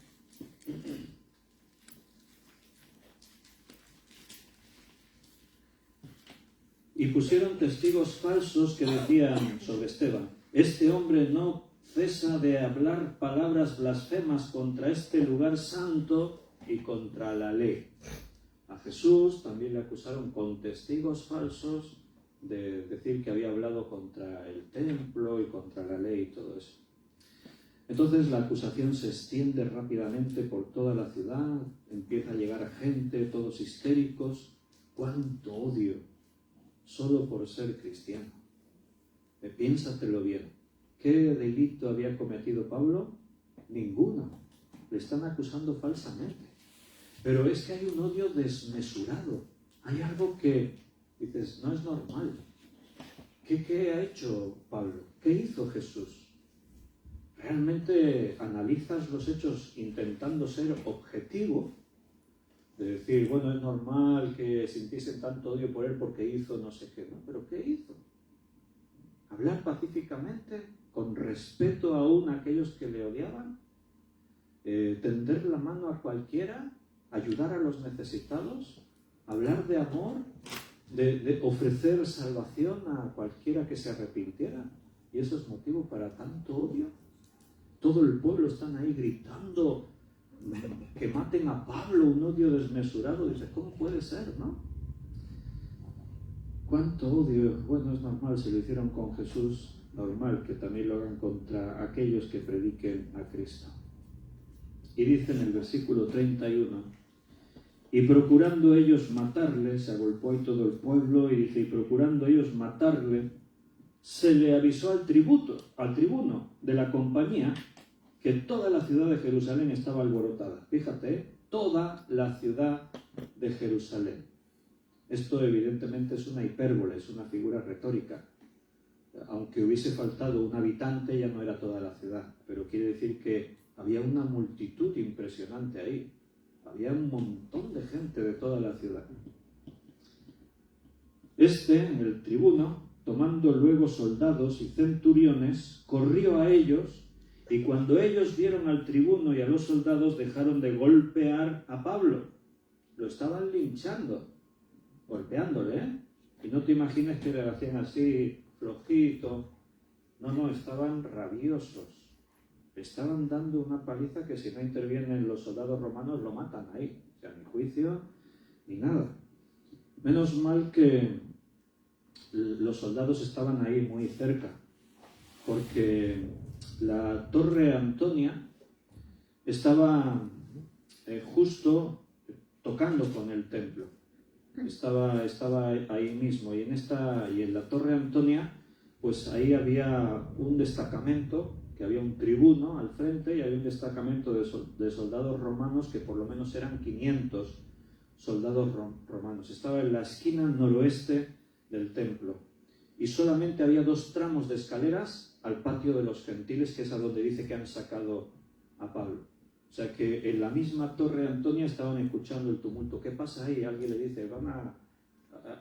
Y pusieron testigos falsos que decían sobre Esteban: este hombre no cesa de hablar palabras blasfemas contra este lugar santo y contra la ley. A Jesús también le acusaron con testigos falsos de decir que había hablado contra el templo y contra la ley y todo eso. Entonces la acusación se extiende rápidamente por toda la ciudad, empieza a llegar gente, todos histéricos. ¡Cuánto odio! Solo por ser cristiano. Piénsatelo bien. ¿Qué delito había cometido Pablo? Ninguno. Le están acusando falsamente. Pero es que hay un odio desmesurado. Hay algo que dices, no es normal. ¿Qué ha hecho Pablo? ¿Qué hizo Jesús? ¿Realmente analizas los hechos intentando ser objetivo? De decir, bueno, es normal que sintiesen tanto odio por él porque hizo no sé qué, ¿no? ¿Pero qué hizo? Hablar pacíficamente, con respeto aún a aquellos que le odiaban, tender la mano a cualquiera, ayudar a los necesitados, hablar de amor, de ofrecer salvación a cualquiera que se arrepintiera. ¿Y eso es motivo para tanto odio? Todo el pueblo están ahí gritando que maten a Pablo, un odio desmesurado. Dice, ¿cómo puede ser, no? ¿Cuánto odio? Bueno, es normal, si lo hicieron con Jesús, normal que también lo hagan contra aquellos que prediquen a Cristo. Y dice en el versículo 31, y procurando ellos matarle, se agolpó ahí todo el pueblo, y dice, y procurando ellos matarle, se le avisó al tribuno de la compañía que toda la ciudad de Jerusalén estaba alborotada. Fíjate, toda la ciudad de Jerusalén. Esto evidentemente es una hipérbole, es una figura retórica. Aunque hubiese faltado un habitante, ya no era toda la ciudad, pero quiere decir que había una multitud impresionante ahí. Había un montón de gente de toda la ciudad. El tribuno, tomando luego soldados y centuriones, corrió a ellos, y cuando ellos vieron al tribuno y a los soldados, dejaron de golpear a Pablo. Lo estaban linchando, golpeándole, ¿eh? Y no te imagines que le hacían así, flojito. No, estaban rabiosos. Estaban dando una paliza que si no intervienen los soldados romanos lo matan ahí. O sea, ni juicio ni nada. Menos mal que los soldados estaban ahí muy cerca, porque la Torre Antonia estaba justo tocando con el templo. Estaba ahí mismo, y en la Torre Antonia, pues ahí había un destacamento, que había un tribuno al frente, y había un destacamento de soldados romanos, que por lo menos eran 500 soldados romanos. Estaba en la esquina noroeste del templo, y solamente había 2 tramos de escaleras al patio de los gentiles, que es a donde dice que han sacado a Pablo. O sea que en la misma Torre Antonia estaban escuchando el tumulto. ¿Qué pasa ahí? Alguien le dice,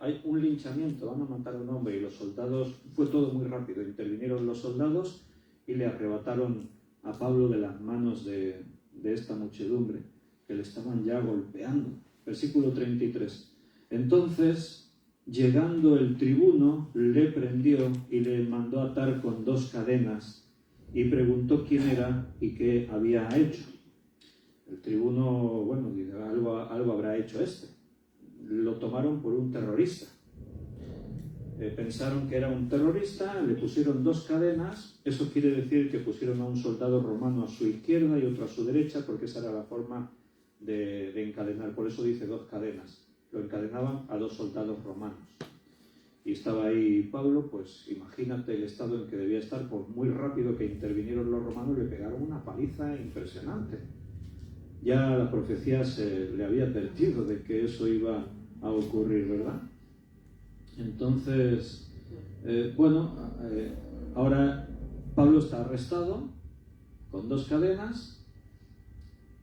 hay un linchamiento, van a matar a un hombre. Y los soldados, fue todo muy rápido, intervinieron los soldados y le arrebataron a Pablo de las manos de esta muchedumbre, que le estaban ya golpeando. Versículo 33. Entonces, llegando el tribuno, le prendió y le mandó atar con 2 cadenas, y preguntó quién era y qué había hecho. El tribuno, bueno, dice, algo habrá hecho este. Lo tomaron por un terrorista. Pensaron que era un terrorista, le pusieron 2 cadenas. Eso quiere decir que pusieron a un soldado romano a su izquierda y otro a su derecha, porque esa era la forma de encadenar. Por eso dice 2 cadenas. Lo encadenaban a 2 soldados romanos. Y estaba ahí Pablo, pues imagínate el estado en que debía estar. Por muy rápido que intervinieron los romanos, le pegaron una paliza impresionante. Ya la profecía se le había advertido de que eso iba a ocurrir, ¿verdad? Entonces, ahora Pablo está arrestado con 2 cadenas.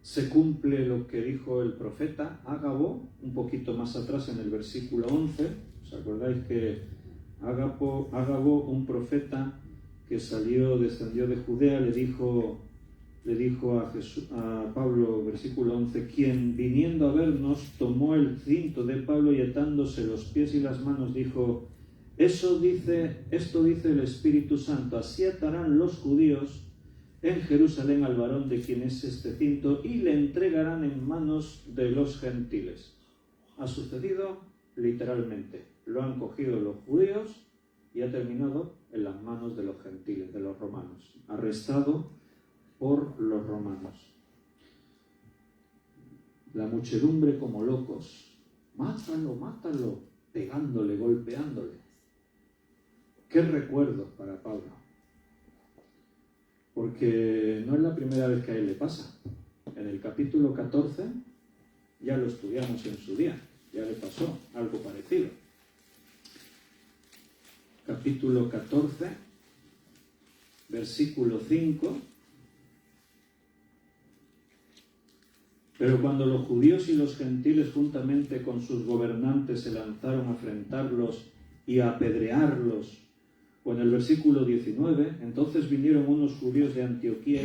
Se cumple lo que dijo el profeta Ágabo, un poquito más atrás en el versículo 11. ¿Os acordáis que Ágabo, un profeta que descendió de Judea, le dijo a Pablo, versículo 11, quien viniendo a vernos tomó el cinto de Pablo y atándose los pies y las manos dijo, esto dice el Espíritu Santo, así atarán los judíos en Jerusalén al varón de quien es este cinto y le entregarán en manos de los gentiles. Ha sucedido literalmente. Lo han cogido los judíos y ha terminado en las manos de los gentiles, de los romanos. Arrestado por los romanos. La muchedumbre como locos. Mátalo, mátalo, pegándole, golpeándole. ¿Qué recuerdos para Pablo? Porque no es la primera vez que a él le pasa. En el capítulo 14 ya lo estudiamos en su día, ya le pasó algo parecido. Capítulo 14, versículo 5. Pero cuando los judíos y los gentiles juntamente con sus gobernantes se lanzaron a afrentarlos y a apedrearlos, o en el versículo 19, entonces vinieron unos judíos de Antioquía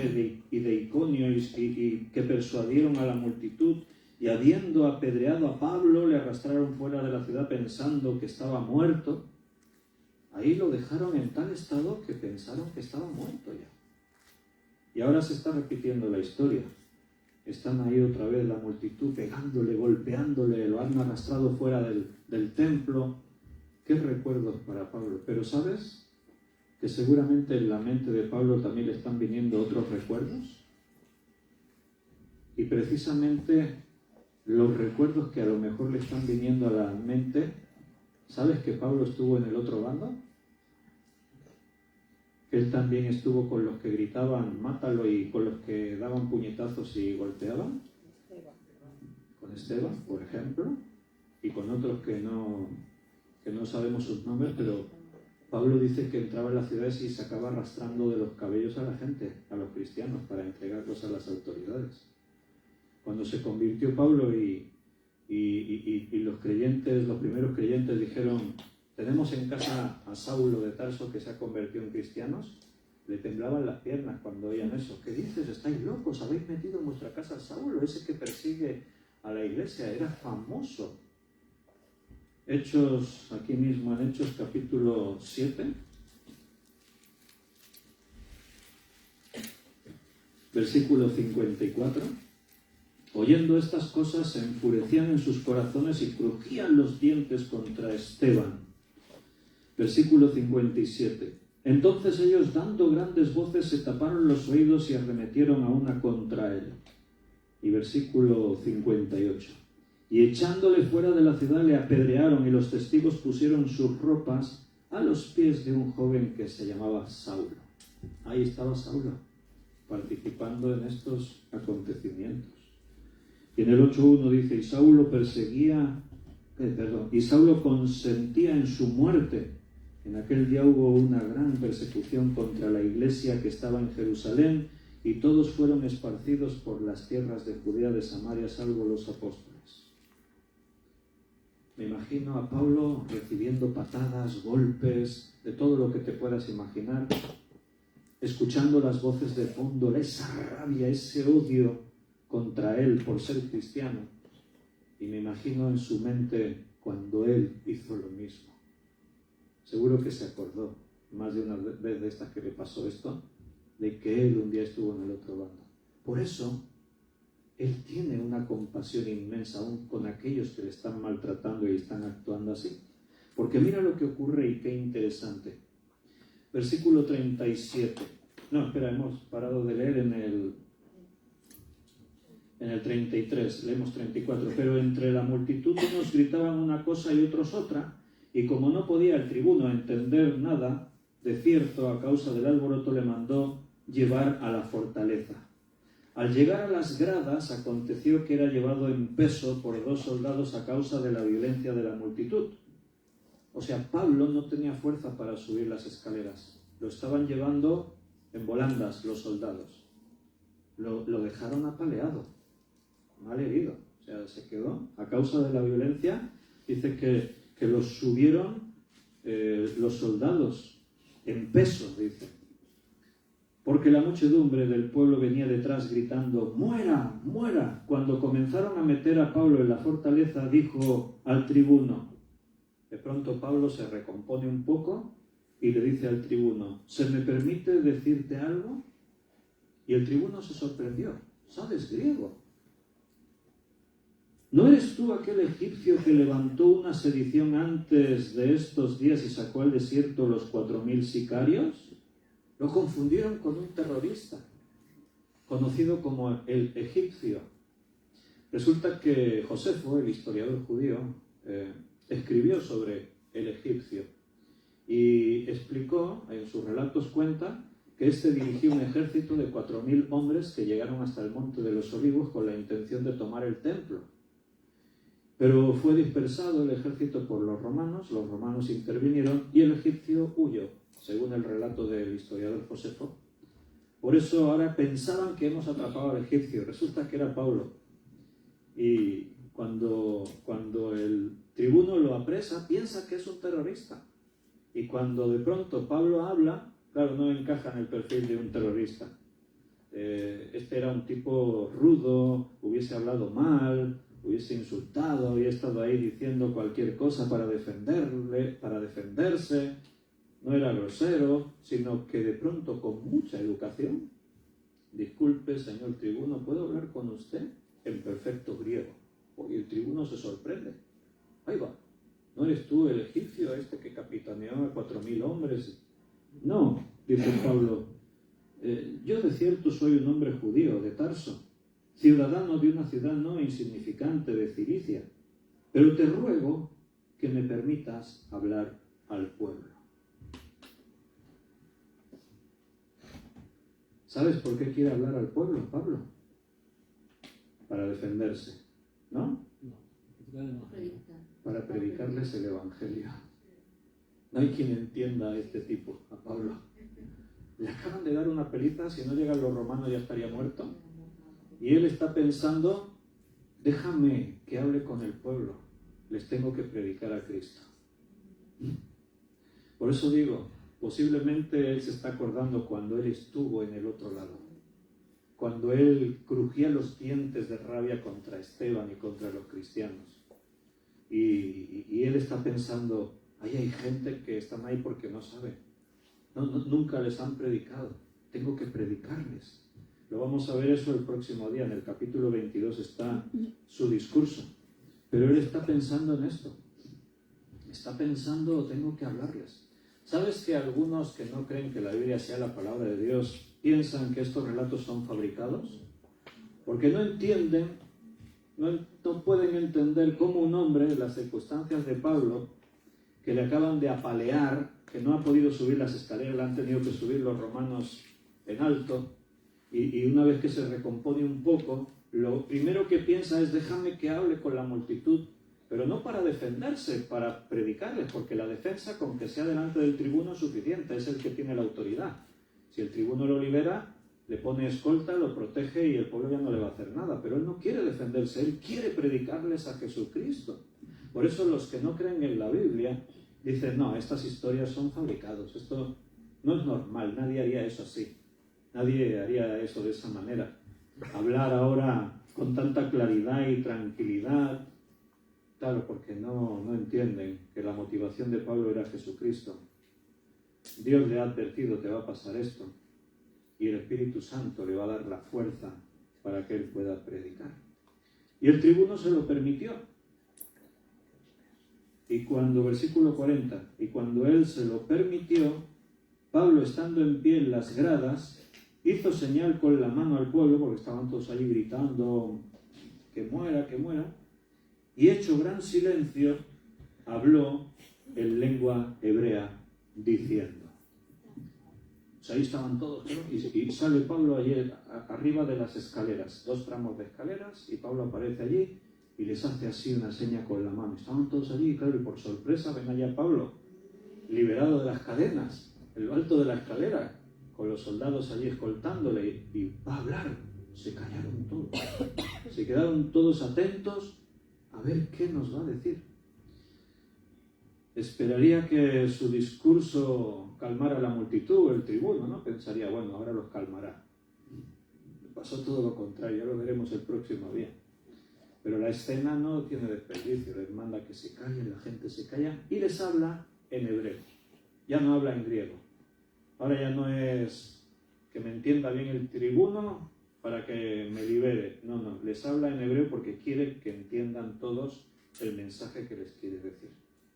y de Iconio y que persuadieron a la multitud, y habiendo apedreado a Pablo, le arrastraron fuera de la ciudad pensando que estaba muerto. Ahí lo dejaron en tal estado que pensaron que estaba muerto ya. Y ahora se está repitiendo la historia. Están ahí otra vez la multitud pegándole, golpeándole, lo han arrastrado fuera del templo. Qué recuerdos para Pablo. Pero ¿sabes que seguramente en la mente de Pablo también le están viniendo otros recuerdos? Y precisamente los recuerdos que a lo mejor le están viniendo a la mente, ¿sabes que Pablo estuvo en el otro bando? Él también estuvo con los que gritaban mátalo y con los que daban puñetazos y golpeaban. Con Esteban, por ejemplo, y con otros que no sabemos sus nombres, pero Pablo dice que entraba en las ciudades y sacaba arrastrando de los cabellos a la gente, a los cristianos, para entregarlos a las autoridades. Cuando se convirtió Pablo y los creyentes, los primeros creyentes dijeron, tenemos en casa a Saulo de Tarso que se ha convertido en cristianos, le temblaban las piernas cuando oían eso. ¿Qué dices? ¿Estáis locos? ¿Habéis metido en vuestra casa a Saulo? Ese que persigue a la iglesia, era famoso. Hechos, aquí mismo en Hechos capítulo 7, versículo 54. Oyendo estas cosas se enfurecían en sus corazones y crujían los dientes contra Esteban. Versículo 57. Entonces ellos, dando grandes voces, se taparon los oídos y arremetieron a una contra él. Y versículo 58. Y echándole fuera de la ciudad le apedrearon y los testigos pusieron sus ropas a los pies de un joven que se llamaba Saulo. Ahí estaba Saulo, participando en estos acontecimientos. Y en el 8.1 dice, y Saulo consentía en su muerte. En aquel día hubo una gran persecución contra la iglesia que estaba en Jerusalén, y todos fueron esparcidos por las tierras de Judea, de Samaria, salvo los apóstoles. Me imagino a Pablo recibiendo patadas, golpes, de todo lo que te puedas imaginar, escuchando las voces de fondo, esa rabia, ese odio contra él por ser cristiano. Y me imagino en su mente cuando él hizo lo mismo. Seguro que se acordó más de una vez de estas que le pasó esto, de que él un día estuvo en el otro bando. Por eso, él tiene una compasión inmensa aún con aquellos que le están maltratando y están actuando así. Porque mira lo que ocurre y qué interesante. Versículo 37. No, espera, hemos parado de leer en el 33, leemos 34. Pero entre la multitud unos gritaban una cosa y otros otra, y como no podía el tribuno entender nada, de cierto, a causa del alboroto, le mandó llevar a la fortaleza. Al llegar a las gradas, aconteció que era llevado en peso por 2 soldados a causa de la violencia de la multitud. O sea, Pablo no tenía fuerza para subir las escaleras. Lo estaban llevando en volandas los soldados. Lo dejaron apaleado, mal herido. O sea, se quedó a causa de la violencia. Dice que los subieron los soldados en peso, dice. Porque la muchedumbre del pueblo venía detrás gritando, ¡muera, muera! Cuando comenzaron a meter a Pablo en la fortaleza, dijo al tribuno, De pronto Pablo se recompone un poco y le dice al tribuno, ¿se me permite decirte algo? Y el tribuno se sorprendió. ¿Sabes griego? ¿No eres tú aquel egipcio que levantó una sedición antes de estos días y sacó al desierto los 4000 sicarios? Lo confundieron con un terrorista, conocido como el egipcio. Resulta que Josefo, el historiador judío, escribió sobre el egipcio y explicó, en sus relatos cuenta, que este dirigió un ejército de 4000 hombres que llegaron hasta el Monte de los Olivos con la intención de tomar el templo. Pero fue dispersado el ejército por los romanos intervinieron y el egipcio huyó, según el relato del historiador Josefo. Por eso ahora pensaban que hemos atrapado al egipcio, resulta que era Pablo. Y cuando el tribuno lo apresa, piensa que es un terrorista. Y cuando de pronto Pablo habla, claro, no encaja en el perfil de un terrorista. Este era un tipo rudo, hubiese hablado mal, hubiese insultado, había estado ahí diciendo cualquier cosa para defenderse, no era grosero, sino que de pronto con mucha educación, disculpe, señor tribuno, ¿puedo hablar con usted? En perfecto griego. Y el tribuno se sorprende. Ahí va, ¿no eres tú el egipcio este que capitaneó a 4000 hombres? No, dice Pablo, yo de cierto soy un hombre judío de Tarso, ciudadano de una ciudad no insignificante de Cilicia, pero te ruego que me permitas hablar al pueblo. ¿Sabes por qué quiere hablar al pueblo, Pablo? Para defenderse, ¿no? Para predicarles el Evangelio. No hay quien entienda a este tipo, a Pablo. Le acaban de dar una paliza, si no llegan los romanos ya estaría muerto. Y él está pensando, déjame que hable con el pueblo, les tengo que predicar a Cristo. Por eso digo, posiblemente él se está acordando cuando él estuvo en el otro lado, cuando él crujía los dientes de rabia contra Esteban y contra los cristianos. Y él está pensando, ahí hay gente que están ahí porque no saben, nunca les han predicado, tengo que predicarles. Lo vamos a ver eso el próximo día, en el capítulo 22 está su discurso. Pero él está pensando en esto. Está pensando, tengo que hablarles. ¿Sabes que algunos que no creen que la Biblia sea la palabra de Dios piensan que estos relatos son fabricados? Porque no entienden, no pueden entender cómo un hombre, en las circunstancias de Pablo, que le acaban de apalear, que no ha podido subir las escaleras, la han tenido que subir los romanos en alto, y una vez que se recompone un poco, lo primero que piensa es déjame que hable con la multitud, pero no para defenderse, para predicarles, porque la defensa con que sea delante del tribuno es suficiente, es el que tiene la autoridad. Si el tribuno lo libera, le pone escolta, lo protege y el pueblo ya no le va a hacer nada, pero él no quiere defenderse, él quiere predicarles a Jesucristo. Por eso los que no creen en la Biblia dicen, no, estas historias son fabricados, esto no es normal, nadie haría eso así. Nadie haría eso de esa manera. Hablar ahora con tanta claridad y tranquilidad, claro, porque no entienden que la motivación de Pablo era Jesucristo. Dios le ha advertido, te va a pasar esto, y el Espíritu Santo le va a dar la fuerza para que él pueda predicar. Y el tribuno se lo permitió. Y cuando, versículo 40, y cuando él se lo permitió, Pablo, estando en pie en las gradas, hizo señal con la mano al pueblo, porque estaban todos allí gritando, que muera, y hecho gran silencio, habló en lengua hebrea, diciendo. O sea, ahí estaban todos, ¿no? Y sale Pablo allí arriba de las escaleras, 2 tramos de escaleras, y Pablo aparece allí y les hace así una seña con la mano. Estaban todos allí, y claro, y por sorpresa ven allá Pablo, liberado de las cadenas, en lo alto de la escalera, con los soldados allí escoltándole, y va a hablar. Se callaron todos, se quedaron todos atentos a ver qué nos va a decir. Esperaría que su discurso calmara a la multitud, el tribuno, ¿no? Pensaría, bueno, ahora los calmará. Pasó todo lo contrario, ya lo veremos el próximo día. Pero la escena no tiene desperdicio, les manda que se callen, la gente se calla y les habla en hebreo. Ya no habla en griego. Ahora ya no es que me entienda bien el tribuno para que me libere. No, les habla en hebreo porque quiere que entiendan todos el mensaje que les quiere decir.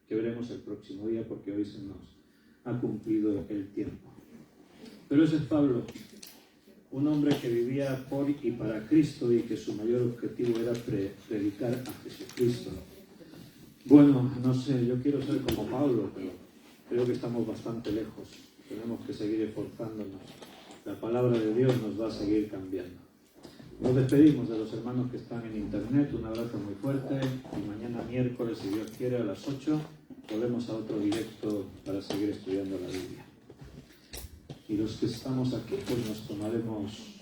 Que veremos el próximo día porque hoy se nos ha cumplido el tiempo. Pero ese es Pablo, un hombre que vivía por y para Cristo y que su mayor objetivo era predicar a Jesucristo. Bueno, no sé, yo quiero ser como Pablo, pero creo que estamos bastante lejos. Tenemos que seguir esforzándonos. La palabra de Dios nos va a seguir cambiando. Nos despedimos de los hermanos que están en internet. Un abrazo muy fuerte y mañana miércoles, si Dios quiere, a las 8 volvemos a otro directo para seguir estudiando la Biblia. Y los que estamos aquí, pues nos tomaremos